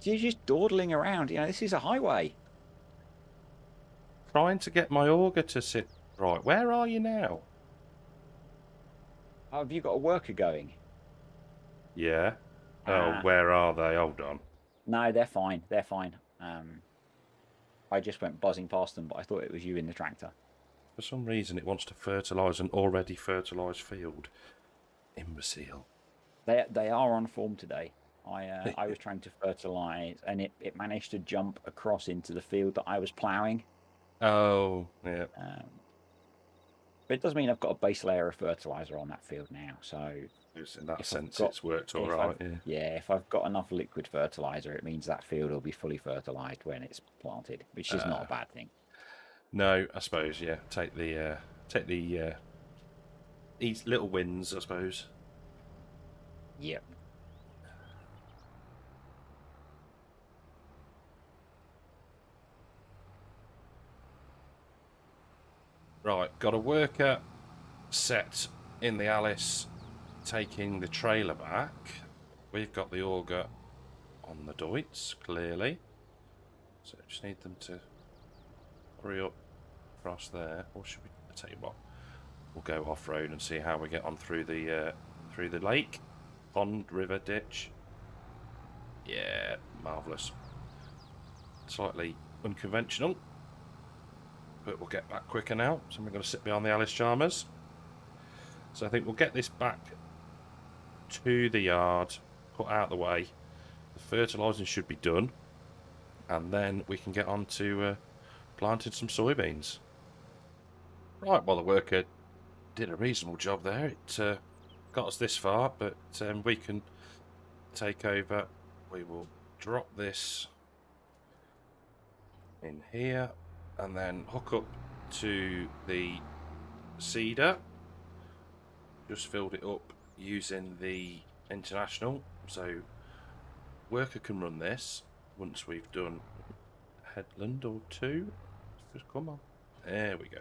[SPEAKER 1] You're just dawdling around. You know, this is a highway.
[SPEAKER 2] Trying to get my auger to sit right. Where are you now?
[SPEAKER 1] Oh, have you got a worker going?
[SPEAKER 2] Yeah. Oh,
[SPEAKER 1] Ah,
[SPEAKER 2] where are they? Hold on.
[SPEAKER 1] no, they're fine. They're fine. I just went buzzing past them, but I thought it was you in the tractor.
[SPEAKER 2] For some reason, it wants to fertilise an already fertilised field. Imbecile.
[SPEAKER 1] They are on form today. I was trying to fertilize, and it managed to jump across into the field that I was ploughing.
[SPEAKER 2] Oh, yeah.
[SPEAKER 1] Um, but it does mean I've got a base layer of fertilizer on that field now. So
[SPEAKER 2] In that
[SPEAKER 1] if I've
[SPEAKER 2] sense,
[SPEAKER 1] got
[SPEAKER 2] it's worked all
[SPEAKER 1] if
[SPEAKER 2] right.
[SPEAKER 1] I've
[SPEAKER 2] Yeah.
[SPEAKER 1] yeah, if I've got enough liquid fertilizer, it means that field will be fully fertilized when it's planted, which is not a bad thing.
[SPEAKER 2] No, I suppose. Yeah. Take the each little wins, I suppose.
[SPEAKER 1] Yep.
[SPEAKER 2] Right, got a worker set in the Alice taking the trailer back. We've got the auger on the Deutz, clearly. So just need them to hurry up across there. Or should we? I'll tell you what. We'll go off road and see how we get on through the lake, pond, river, ditch. Yeah, marvellous. Slightly unconventional, but we'll get back quicker now. So we're going to sit behind the Alice Chalmers. So I think we'll get this back to the yard, put out the way. The fertilising should be done, and then we can get on to planting some soybeans. Right, well, the worker did a reasonable job there. It got us this far, but we can take over. We will drop this in here and then hook up to the seeder. Just filled it up using the International, so worker can run this once we've done a headland or two. Just come on. There we go.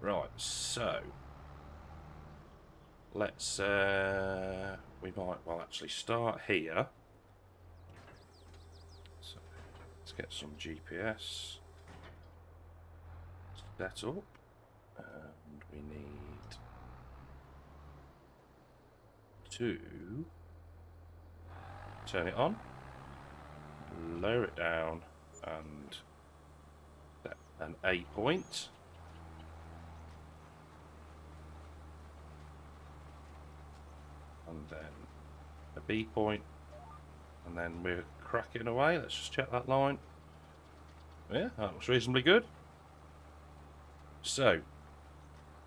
[SPEAKER 2] Right, so let's we might well actually start here. So let's get some GPS set up, and we need to turn it on, lower it down, and set an A point. And then a B point, and then we're cracking away. Let's just check that line. Yeah, that looks reasonably good. So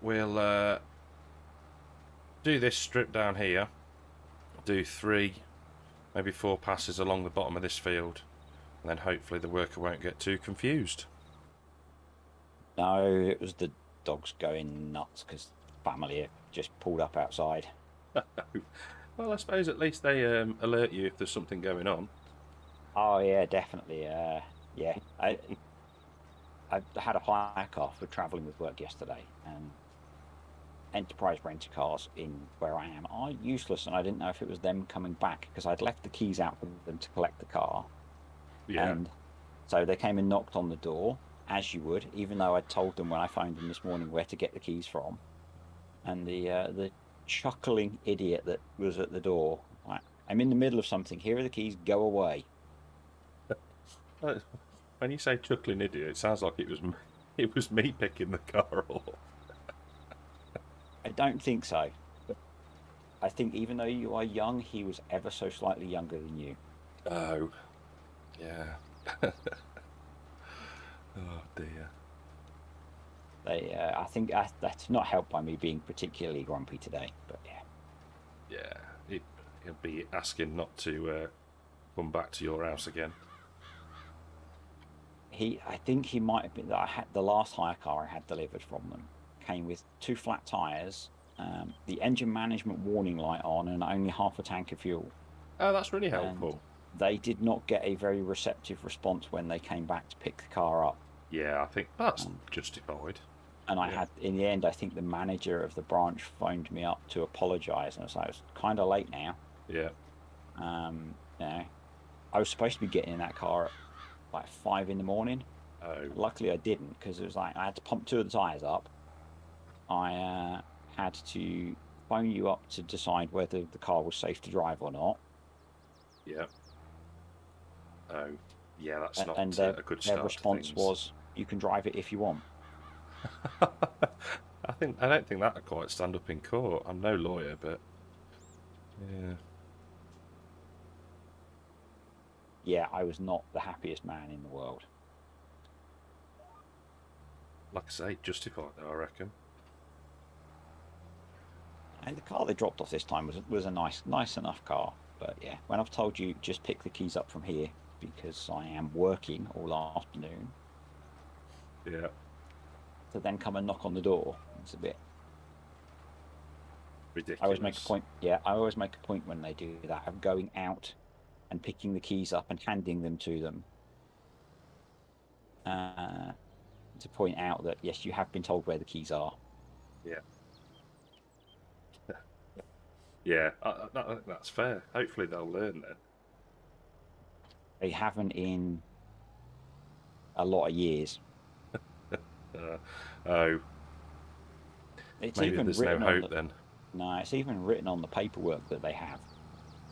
[SPEAKER 2] we'll do this strip down here, do 3, maybe 4 passes along the bottom of this field, and then hopefully the worker won't get too confused.
[SPEAKER 1] No, it was the dogs going nuts because family have just pulled up outside.
[SPEAKER 2] Well, I suppose at least they alert you if there's something going on.
[SPEAKER 1] Oh yeah, definitely. Yeah, I had a hire car for travelling with work yesterday, and enterprise rent cars in where I am are useless, and I didn't know if it was them coming back because I'd left the keys out for them to collect the car.
[SPEAKER 2] Yeah.
[SPEAKER 1] And so they came and knocked on the door, as you would, even though I'd told them when I phoned them this morning where to get the keys from. And the chuckling idiot that was at the door, like, I'm in the middle of something. Here are the keys. Go away.
[SPEAKER 2] When you say chuckling idiot, it sounds like it was me picking the car up.
[SPEAKER 1] I don't think so. I think even though you are young, he was ever so slightly younger than you.
[SPEAKER 2] Oh, yeah. Oh dear.
[SPEAKER 1] I think that's not helped by me being particularly grumpy today. But yeah,
[SPEAKER 2] Yeah, he'll be asking not to come back to your house again.
[SPEAKER 1] I think he might have been. I had the last hire car I had delivered from them came with 2 flat tires, the engine management warning light on, and only half a tank of fuel.
[SPEAKER 2] Oh, that's really
[SPEAKER 1] And
[SPEAKER 2] helpful.
[SPEAKER 1] they did not get a very receptive response when they came back to pick the car up.
[SPEAKER 2] Yeah, I think that's
[SPEAKER 1] Um,
[SPEAKER 2] justified.
[SPEAKER 1] and I
[SPEAKER 2] Yeah.
[SPEAKER 1] had, in the end, I think the manager of the branch phoned me up to apologise, and I was like, it's kind of late now.
[SPEAKER 2] Yeah.
[SPEAKER 1] You know, I was supposed to be getting in that car at like 5 in the morning.
[SPEAKER 2] Oh,
[SPEAKER 1] Luckily, I didn't because it was like I had to pump 2 of the tyres up. I had to phone you up to decide whether the car was safe to drive or not.
[SPEAKER 2] yeah. Oh, yeah. That's not
[SPEAKER 1] And
[SPEAKER 2] a good
[SPEAKER 1] their
[SPEAKER 2] start
[SPEAKER 1] response
[SPEAKER 2] to things.
[SPEAKER 1] was, you can drive it if you want.
[SPEAKER 2] I don't think that'd quite stand up in court. I'm no lawyer, but yeah.
[SPEAKER 1] Yeah, I was not the happiest man in the world.
[SPEAKER 2] Like I say, justified though, I reckon.
[SPEAKER 1] And the car they dropped off this time was a nice enough car. But yeah, when I've told you just pick the keys up from here because I am working all afternoon,
[SPEAKER 2] Yeah.
[SPEAKER 1] to then come and knock on the door, it's a bit I always make a
[SPEAKER 2] ridiculous.
[SPEAKER 1] point. Yeah, I always make a point when they do that of going out and picking the keys up and handing them to them, uh, to point out that yes, you have been told where the keys are.
[SPEAKER 2] Yeah, yeah, that's fair. Hopefully they'll learn then.
[SPEAKER 1] They haven't in a lot of years.
[SPEAKER 2] Uh, oh,
[SPEAKER 1] It's
[SPEAKER 2] maybe
[SPEAKER 1] even
[SPEAKER 2] there's no
[SPEAKER 1] written on
[SPEAKER 2] hope
[SPEAKER 1] the
[SPEAKER 2] then.
[SPEAKER 1] no, it's even written on the paperwork that they have.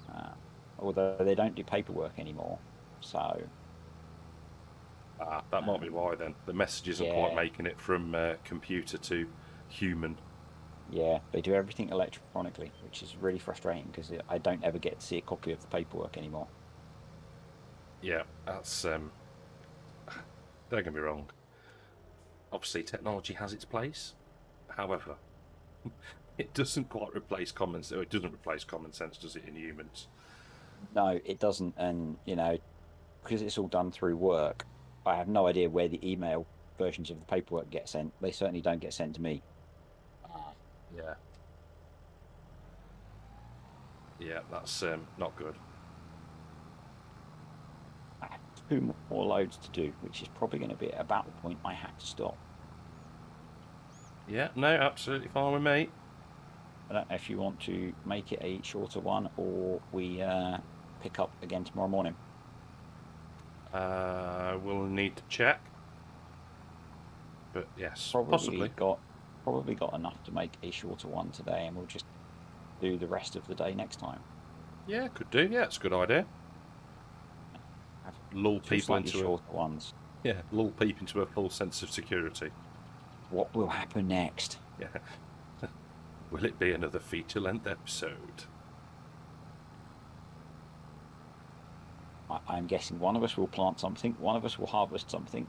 [SPEAKER 1] Uh, Although they don't do paperwork anymore, so
[SPEAKER 2] Ah, that might be
[SPEAKER 1] um,
[SPEAKER 2] why then. The message isn't quite
[SPEAKER 1] yeah,
[SPEAKER 2] making it from computer to human.
[SPEAKER 1] yeah, they do everything electronically, which is really frustrating because I don't ever get to see a copy of the paperwork anymore.
[SPEAKER 2] Yeah, that's don't get me wrong. Obviously, technology has its place. However, it doesn't quite replace common sense. It doesn't replace common sense, does it, in humans?
[SPEAKER 1] No, it doesn't, and because it's all done through work, I have no idea where the email versions of the paperwork get sent. They certainly don't get sent to me.
[SPEAKER 2] Ah, yeah, yeah, that's not good.
[SPEAKER 1] I have two more loads to do, which is probably going to be about the point I have to stop.
[SPEAKER 2] Yeah, no, absolutely fine with me.
[SPEAKER 1] I don't know if you want to make it a shorter one or we pick up again tomorrow morning.
[SPEAKER 2] We'll need to check, but yes,
[SPEAKER 1] Probably
[SPEAKER 2] possibly.
[SPEAKER 1] got probably got enough to make a shorter one today, and we'll just do the rest of the day next time.
[SPEAKER 2] Yeah, could do. Yeah, it's a good idea.
[SPEAKER 1] Have
[SPEAKER 2] Lull
[SPEAKER 1] two
[SPEAKER 2] people
[SPEAKER 1] slightly
[SPEAKER 2] into a
[SPEAKER 1] shorter ones.
[SPEAKER 2] lull people into a full sense of security.
[SPEAKER 1] What will happen next?
[SPEAKER 2] Yeah, will it be another feature-length episode?
[SPEAKER 1] I'm guessing one of us will plant something, one of us will harvest something,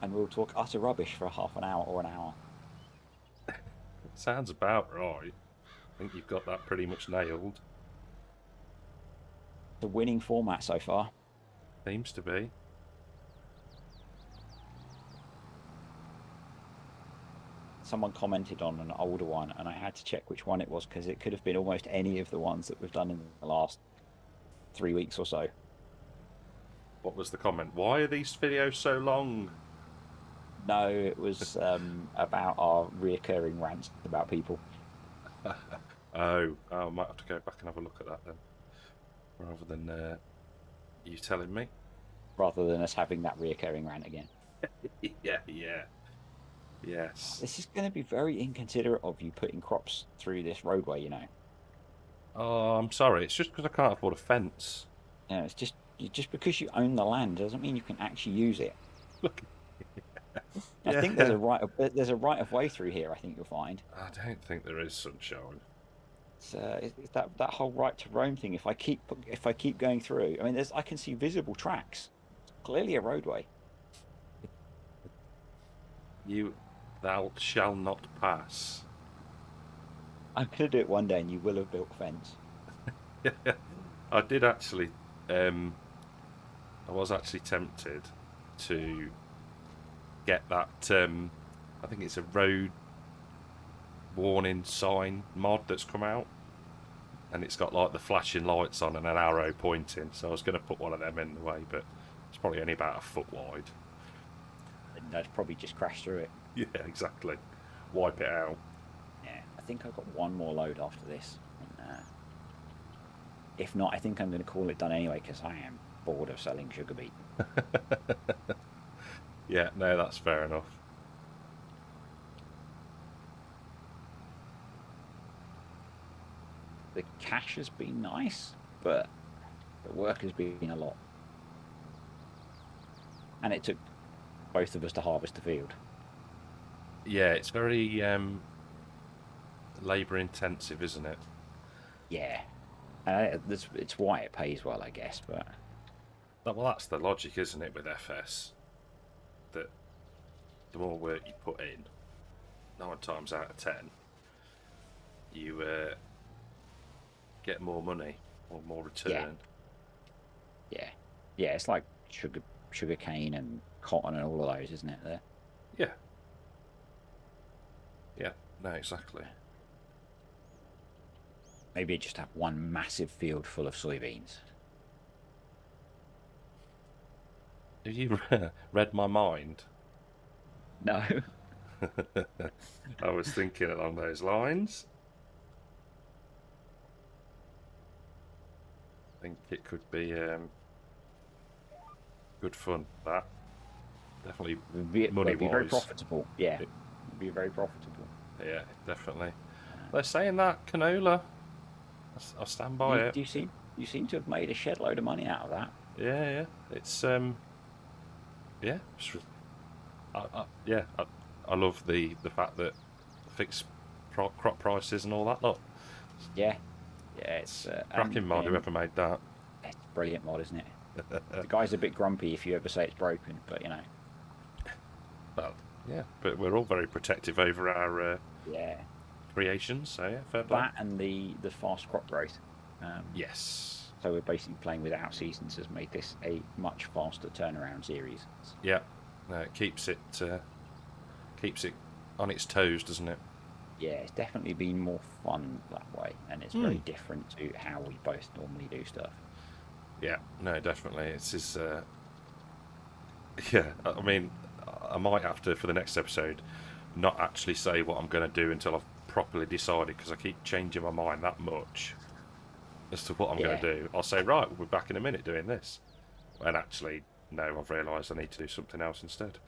[SPEAKER 1] and we'll talk utter rubbish for half an hour or an hour.
[SPEAKER 2] Sounds about right. I think you've got that pretty much nailed.
[SPEAKER 1] The winning format so far.
[SPEAKER 2] Seems to be.
[SPEAKER 1] Someone commented on an older one, and I had to check which one it was because it could have been almost any of the ones that we've done in the last 3 weeks or so.
[SPEAKER 2] What was the comment? Why are these videos so long?
[SPEAKER 1] No, it was about our reoccurring rants about people
[SPEAKER 2] Oh, I might have to go back and have a look at that then, rather than you telling me.
[SPEAKER 1] rather than us having that reoccurring rant again.
[SPEAKER 2] Yeah, yeah, yes.
[SPEAKER 1] This is going to be very inconsiderate of you putting crops through this roadway.
[SPEAKER 2] Oh, I'm sorry. It's just because I can't afford a fence.
[SPEAKER 1] It's just because you own the land doesn't mean you can actually use it.
[SPEAKER 2] Look,
[SPEAKER 1] I think there's
[SPEAKER 2] yeah.
[SPEAKER 1] there's a right of way through here. I think you'll find
[SPEAKER 2] I don't think there is sunshine.
[SPEAKER 1] it's that whole right to roam thing. If I keep going through, I mean, I can see visible tracks. It's clearly a roadway.
[SPEAKER 2] Thou shall not pass.
[SPEAKER 1] I'm gonna do it one day, and you will have built a fence.
[SPEAKER 2] I did actually. Um, I was actually tempted to get that. I think it's a road warning sign mod that's come out, and it's got like the flashing lights on and an arrow pointing. So I was going to put one of them in the way, but it's probably only about a foot wide.
[SPEAKER 1] And I'd probably just crash through it.
[SPEAKER 2] Yeah, exactly. Wipe it out.
[SPEAKER 1] Yeah, I think I've got one more load after this. And, if not, I think I'm going to call it done anyway because I am bored of selling sugar beet.
[SPEAKER 2] Yeah, no, that's fair enough.
[SPEAKER 1] The cash has been nice, but the work has been a lot. And it took both of us to harvest the field.
[SPEAKER 2] Yeah, it's very labour intensive, isn't it?
[SPEAKER 1] Yeah. It's why it pays well, I guess. But
[SPEAKER 2] Well, that's the logic, isn't it, with FS? That the more work you put in, 9 times out of 10, you get more money or more
[SPEAKER 1] yeah,
[SPEAKER 2] return.
[SPEAKER 1] yeah, yeah, it's like sugar cane and cotton and all of those, isn't it? There.
[SPEAKER 2] Yeah, yeah, no, exactly.
[SPEAKER 1] Maybe just have one massive field full of soybeans.
[SPEAKER 2] Have you read my mind?
[SPEAKER 1] No.
[SPEAKER 2] I was thinking along those lines. I think it could be good fun. That definitely
[SPEAKER 1] Well,
[SPEAKER 2] money
[SPEAKER 1] it'd be very
[SPEAKER 2] wise.
[SPEAKER 1] profitable. Yeah, it'd be very profitable.
[SPEAKER 2] Yeah, definitely.
[SPEAKER 1] Uh,
[SPEAKER 2] They're saying that canola. I'll stand by
[SPEAKER 1] you
[SPEAKER 2] it.
[SPEAKER 1] do you seem to have made a shed load of money out of that.
[SPEAKER 2] Yeah, yeah. It's yeah. Yeah. I love the fact that fixed crop prices and all that lot.
[SPEAKER 1] Yeah, yeah,
[SPEAKER 2] It's cracking mod
[SPEAKER 1] and
[SPEAKER 2] whoever made that.
[SPEAKER 1] it's a brilliant mod, isn't it? The guy's a bit grumpy if you ever say it's broken, but
[SPEAKER 2] Well, yeah, but we're all very protective over our
[SPEAKER 1] yeah,
[SPEAKER 2] creations, so yeah, fair play.
[SPEAKER 1] that and the fast crop growth. Um,
[SPEAKER 2] Yes.
[SPEAKER 1] so we're basically playing without seasons has made this a much faster turnaround series.
[SPEAKER 2] Yeah. No, it keeps it on its toes, doesn't it?
[SPEAKER 1] Yeah, it's definitely been more fun that way, and it's
[SPEAKER 2] Hmm.
[SPEAKER 1] very different to how we both normally do stuff.
[SPEAKER 2] Yeah. No, definitely. It's his. Yeah. I mean, I might have to for the next episode not actually say what I'm going to do until I've properly decided because I keep changing my mind that much as to what I'm going
[SPEAKER 1] Yeah,
[SPEAKER 2] to do. I'll say, right, we'll be back in a minute doing this, and actually, no, I've realised I need to do something else instead.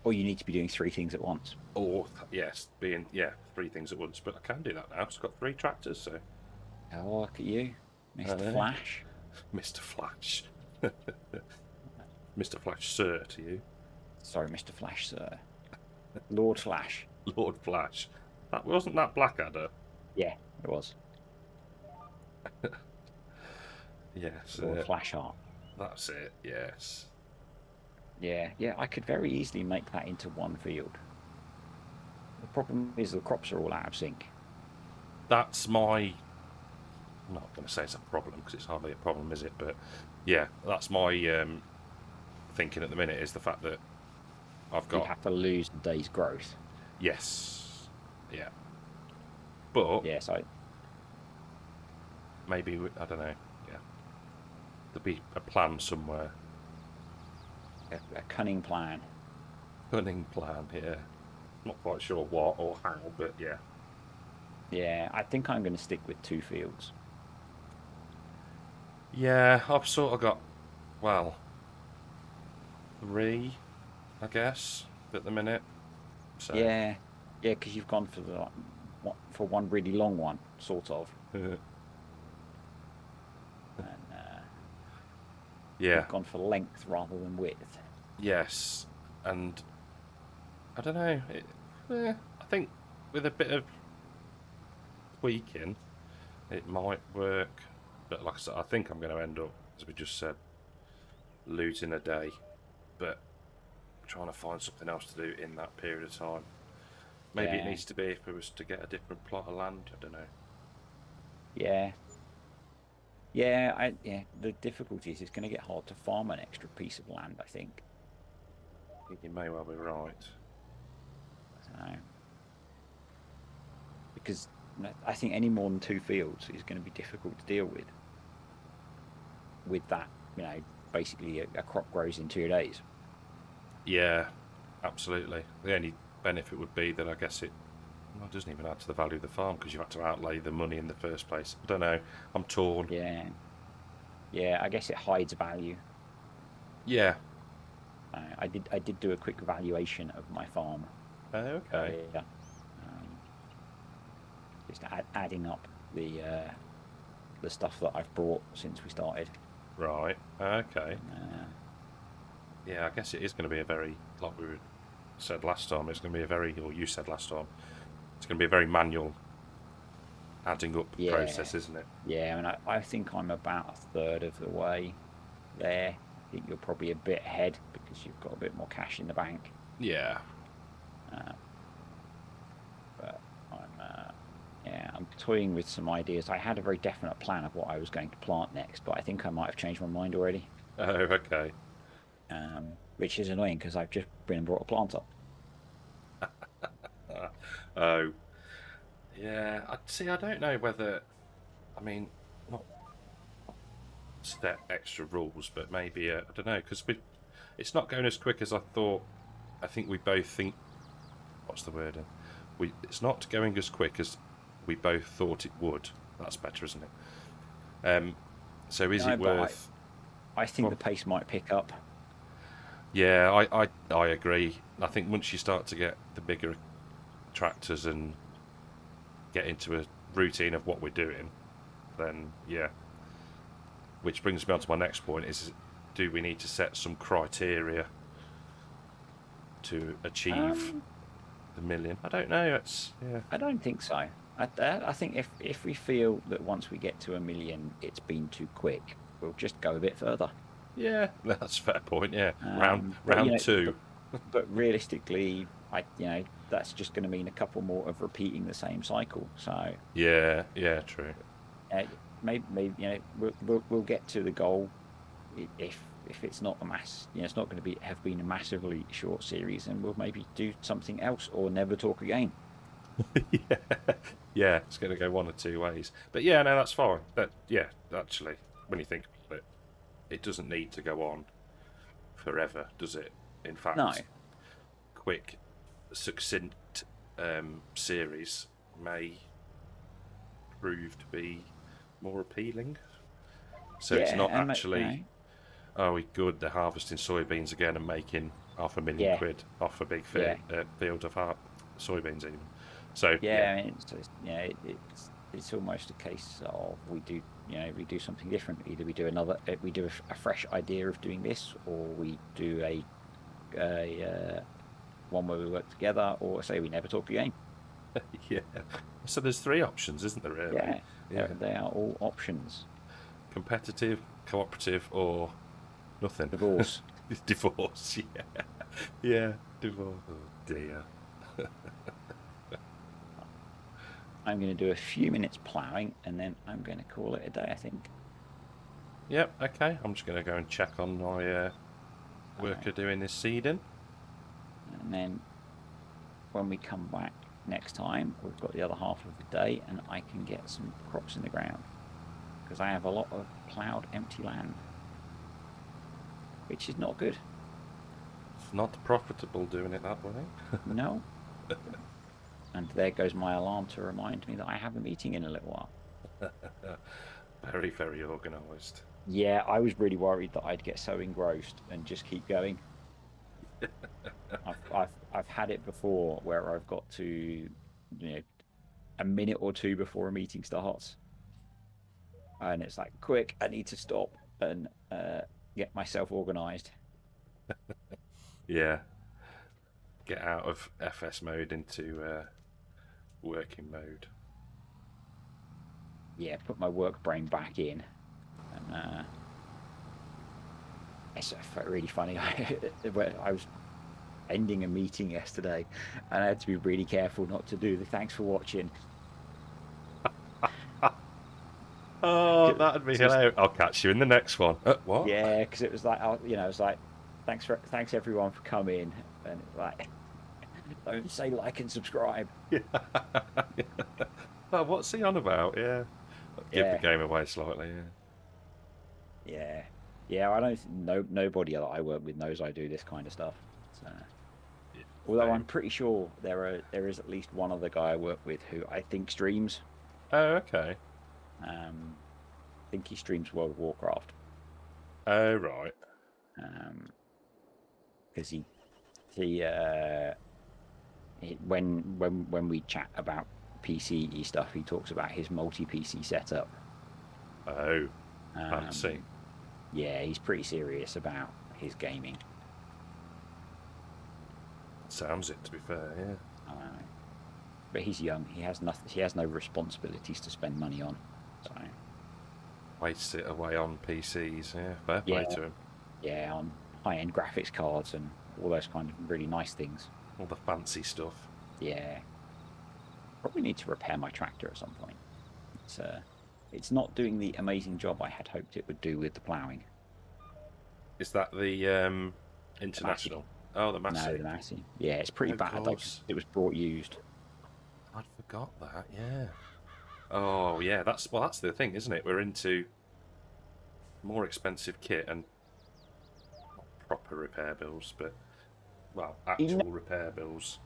[SPEAKER 1] or you need to be doing three things at once.
[SPEAKER 2] Or yes, being three things at once. But I can do that now. It's got three tractors, so
[SPEAKER 1] Oh, look at you,
[SPEAKER 2] I
[SPEAKER 1] Mr.
[SPEAKER 2] know.
[SPEAKER 1] Flash.
[SPEAKER 2] Mr. Flash, Mr. Flash, sir, to you,
[SPEAKER 1] Sorry, Mr. Flash, sir. Lord Flash.
[SPEAKER 2] Lord Flash. That wasn't that Blackadder.
[SPEAKER 1] Yeah, it was.
[SPEAKER 2] Yes,
[SPEAKER 1] Lord Flashheart.
[SPEAKER 2] that's it. Yes.
[SPEAKER 1] Yeah, yeah, I could very easily make that into one field. The problem is the crops are all out of sync.
[SPEAKER 2] That's my. I'm not going to say it's a problem because it's hardly a problem, is it? But yeah, that's my thinking at the minute is the fact that I've
[SPEAKER 1] You'd
[SPEAKER 2] got
[SPEAKER 1] have to lose a day's growth.
[SPEAKER 2] yes, yeah, but
[SPEAKER 1] Yeah, so
[SPEAKER 2] maybe I don't know. Yeah, there'll be a plan somewhere.
[SPEAKER 1] a cunning plan.
[SPEAKER 2] Cunning plan here. Not quite sure what or how, but yeah.
[SPEAKER 1] Yeah, I think I'm going to stick with two fields.
[SPEAKER 2] Yeah, I've sort of got, well, three, I guess, at the minute. So,
[SPEAKER 1] Yeah, yeah, because you've gone for for one really long one, sort of, and
[SPEAKER 2] yeah,
[SPEAKER 1] you've gone for length rather than width.
[SPEAKER 2] yes. And I don't know. I think with a bit of tweaking, it might work. But like I said, I think I'm going to end up, as we just said, losing a day. But trying to find something else to do in that period of time. Maybe it
[SPEAKER 1] Yeah,
[SPEAKER 2] needs to be if it was to get a different plot of land. I don't know.
[SPEAKER 1] yeah, yeah. The difficulty is it's going to get hard to farm an extra piece of land. I think.
[SPEAKER 2] I think you may well be right.
[SPEAKER 1] So, because I think any more than two fields is going to be difficult to deal with. With that, basically a crop grows in 2 days.
[SPEAKER 2] Yeah, absolutely. The only benefit would be that I guess well, it doesn't even add to the value of the farm because you have to outlay the money in the first place. I don't know. I'm torn.
[SPEAKER 1] Yeah, yeah. I guess it hides value.
[SPEAKER 2] Yeah.
[SPEAKER 1] I did do a quick valuation of my farm
[SPEAKER 2] Okay.
[SPEAKER 1] earlier, um, just adding up the stuff that I've brought since we started.
[SPEAKER 2] Right. Okay.
[SPEAKER 1] And,
[SPEAKER 2] Yeah, I guess it is going to be a very, like we said last time, it's going to be a very, or you said last time, it's going to be a very manual adding up
[SPEAKER 1] yeah,
[SPEAKER 2] process, isn't it?
[SPEAKER 1] yeah. And I think I'm about a third of the way there. I think you're probably a bit ahead because you've got a bit more cash in the bank.
[SPEAKER 2] Yeah.
[SPEAKER 1] Uh, but yeah, I'm toying with some ideas. I had a very definite plan of what I was going to plant next, but I think I might have changed my mind already.
[SPEAKER 2] Oh, okay.
[SPEAKER 1] Which is annoying because I've just been and brought a plant up.
[SPEAKER 2] Oh, Yeah, I see. I don't know whether, I mean, not set extra rules, but maybe I don't know because it's not going as quick as I thought. I think we both think. What's the word? It's not going as quick as we both thought it would. That's better, isn't it? So is
[SPEAKER 1] No,
[SPEAKER 2] it
[SPEAKER 1] but
[SPEAKER 2] worth?
[SPEAKER 1] I think the pace might pick up.
[SPEAKER 2] Yeah, I agree. I think once you start to get the bigger tractors and get into a routine of what we're doing, then yeah. Which brings me on to my next point: is do we need to set some criteria to achieve
[SPEAKER 1] Um,
[SPEAKER 2] the million? I don't know. It's yeah,
[SPEAKER 1] I don't think so. I think if we feel that once we get to 1 million, it's been too quick, we'll just go a bit further.
[SPEAKER 2] yeah. That's a fair point. Yeah, round
[SPEAKER 1] But
[SPEAKER 2] round two.
[SPEAKER 1] but realistically, that's just going to mean a couple more of repeating the same cycle. So
[SPEAKER 2] Yeah, yeah, true.
[SPEAKER 1] uh, maybe we'll get to the goal if it's not a mass, it's not going to have been a massively short series, and we'll maybe do something else or never talk again.
[SPEAKER 2] Yeah, yeah. It's going to go one or two ways. But yeah, no, that's fine. That yeah, actually, when you think about it, it doesn't need to go on forever, does it? In
[SPEAKER 1] No,
[SPEAKER 2] fact, quick, succinct series may prove to be more appealing. So it's
[SPEAKER 1] yeah,
[SPEAKER 2] not
[SPEAKER 1] and
[SPEAKER 2] actually, oh, we good, they're harvesting soybeans again and making £500,000
[SPEAKER 1] yeah,
[SPEAKER 2] off a big
[SPEAKER 1] yeah,
[SPEAKER 2] field of soybeans even. So yeah,
[SPEAKER 1] yeah. I mean, it's almost a case of we do something different. Either we do a fresh idea of doing this, or we do a one where we work together, or say we never talk again.
[SPEAKER 2] yeah. So there's three options, isn't there? Really?
[SPEAKER 1] Yeah,
[SPEAKER 2] Yeah.
[SPEAKER 1] they are all options.
[SPEAKER 2] Competitive, cooperative, or nothing.
[SPEAKER 1] Divorce.
[SPEAKER 2] Divorce. Yeah. Yeah. Divorce. Oh dear.
[SPEAKER 1] I'm going to do a few minutes ploughing, and then I'm going to call it a day, I think.
[SPEAKER 2] Yep. Okay. I'm just going to go and check on my
[SPEAKER 1] So,
[SPEAKER 2] worker doing this seeding.
[SPEAKER 1] and then when we come back next time, we've got the other half of the day, and I can get some crops in the ground because I have a lot of ploughed empty land, which is not good.
[SPEAKER 2] It's not profitable doing it that way.
[SPEAKER 1] No. And there goes my alarm to remind me that I have a meeting in a little while.
[SPEAKER 2] Very, very organised.
[SPEAKER 1] Yeah, I was really worried that I'd get so engrossed and just keep going. I've had it before where I've got to, a minute or two before a meeting starts, and it's like, quick, I need to stop and get myself organized.
[SPEAKER 2] Yeah. Get out of FS mode into working mode.
[SPEAKER 1] Yeah, put my work brain back in, and it's really funny. I was ending a meeting yesterday, and I had to be really careful not to do the thanks for watching.
[SPEAKER 2] Oh, that'd be
[SPEAKER 1] Just
[SPEAKER 2] hilarious. I'll catch you in the next one. What?
[SPEAKER 1] Yeah, because it was like, it was like, thanks everyone for coming, and it's like, don't say like and subscribe.
[SPEAKER 2] Yeah. Oh, what's he on about? Yeah. Give the
[SPEAKER 1] Yeah,
[SPEAKER 2] game away slightly, yeah.
[SPEAKER 1] yeah, yeah. I don't no nobody that I work with knows I do this kind of stuff. So,
[SPEAKER 2] Yeah,
[SPEAKER 1] although I'm
[SPEAKER 2] same.
[SPEAKER 1] pretty sure there is at least one other guy I work with who I think streams.
[SPEAKER 2] Oh, okay.
[SPEAKER 1] I think he streams World of Warcraft.
[SPEAKER 2] Oh, right.
[SPEAKER 1] Because he when we chat about PC stuff, he talks about his multi PC setup.
[SPEAKER 2] Oh, fancy.
[SPEAKER 1] Um, yeah, he's pretty serious about his gaming.
[SPEAKER 2] Sounds it, to be fair, yeah.
[SPEAKER 1] Uh, but he's young. He has nothing. He has no responsibilities to spend money on. So
[SPEAKER 2] Wastes it away on PCs, yeah. Fair
[SPEAKER 1] yeah,
[SPEAKER 2] play to him.
[SPEAKER 1] yeah, on high-end graphics cards and all those kind of really nice things.
[SPEAKER 2] All the fancy stuff.
[SPEAKER 1] Yeah, probably need to repair my tractor at some point. It's not doing the amazing job I had hoped it would do with the ploughing.
[SPEAKER 2] Is that the
[SPEAKER 1] The Massey.
[SPEAKER 2] international? Oh, the
[SPEAKER 1] No,
[SPEAKER 2] Massey.
[SPEAKER 1] the Massey. Yeah, it's pretty
[SPEAKER 2] Oh, of
[SPEAKER 1] bad though, 'cause
[SPEAKER 2] course.
[SPEAKER 1] it was brought used.
[SPEAKER 2] I'd got that, yeah. Oh, yeah, that's the thing, isn't it? We're into more expensive kit and not proper repair bills, but, well,
[SPEAKER 1] Even
[SPEAKER 2] actual repair bills.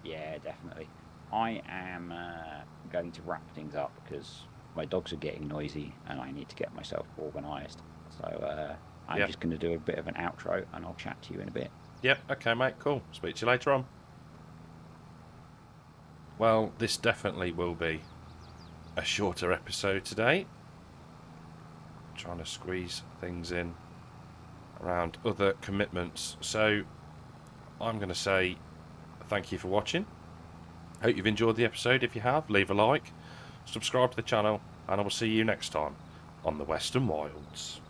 [SPEAKER 1] Yeah, definitely. I am going to wrap things up because my dogs are getting noisy and I need to get myself organised. So I'm
[SPEAKER 2] Yep.
[SPEAKER 1] just going to do a bit of an outro and I'll chat to you in a bit.
[SPEAKER 2] Yep, okay, mate, cool. Speak to you later on. Well, this definitely will be a shorter episode today. Trying to squeeze things in around other commitments. So I'm going to say thank you for watching. Hope you've enjoyed the episode. If you have, leave a like, subscribe to the channel, and I will see you next time on the Western Wilds.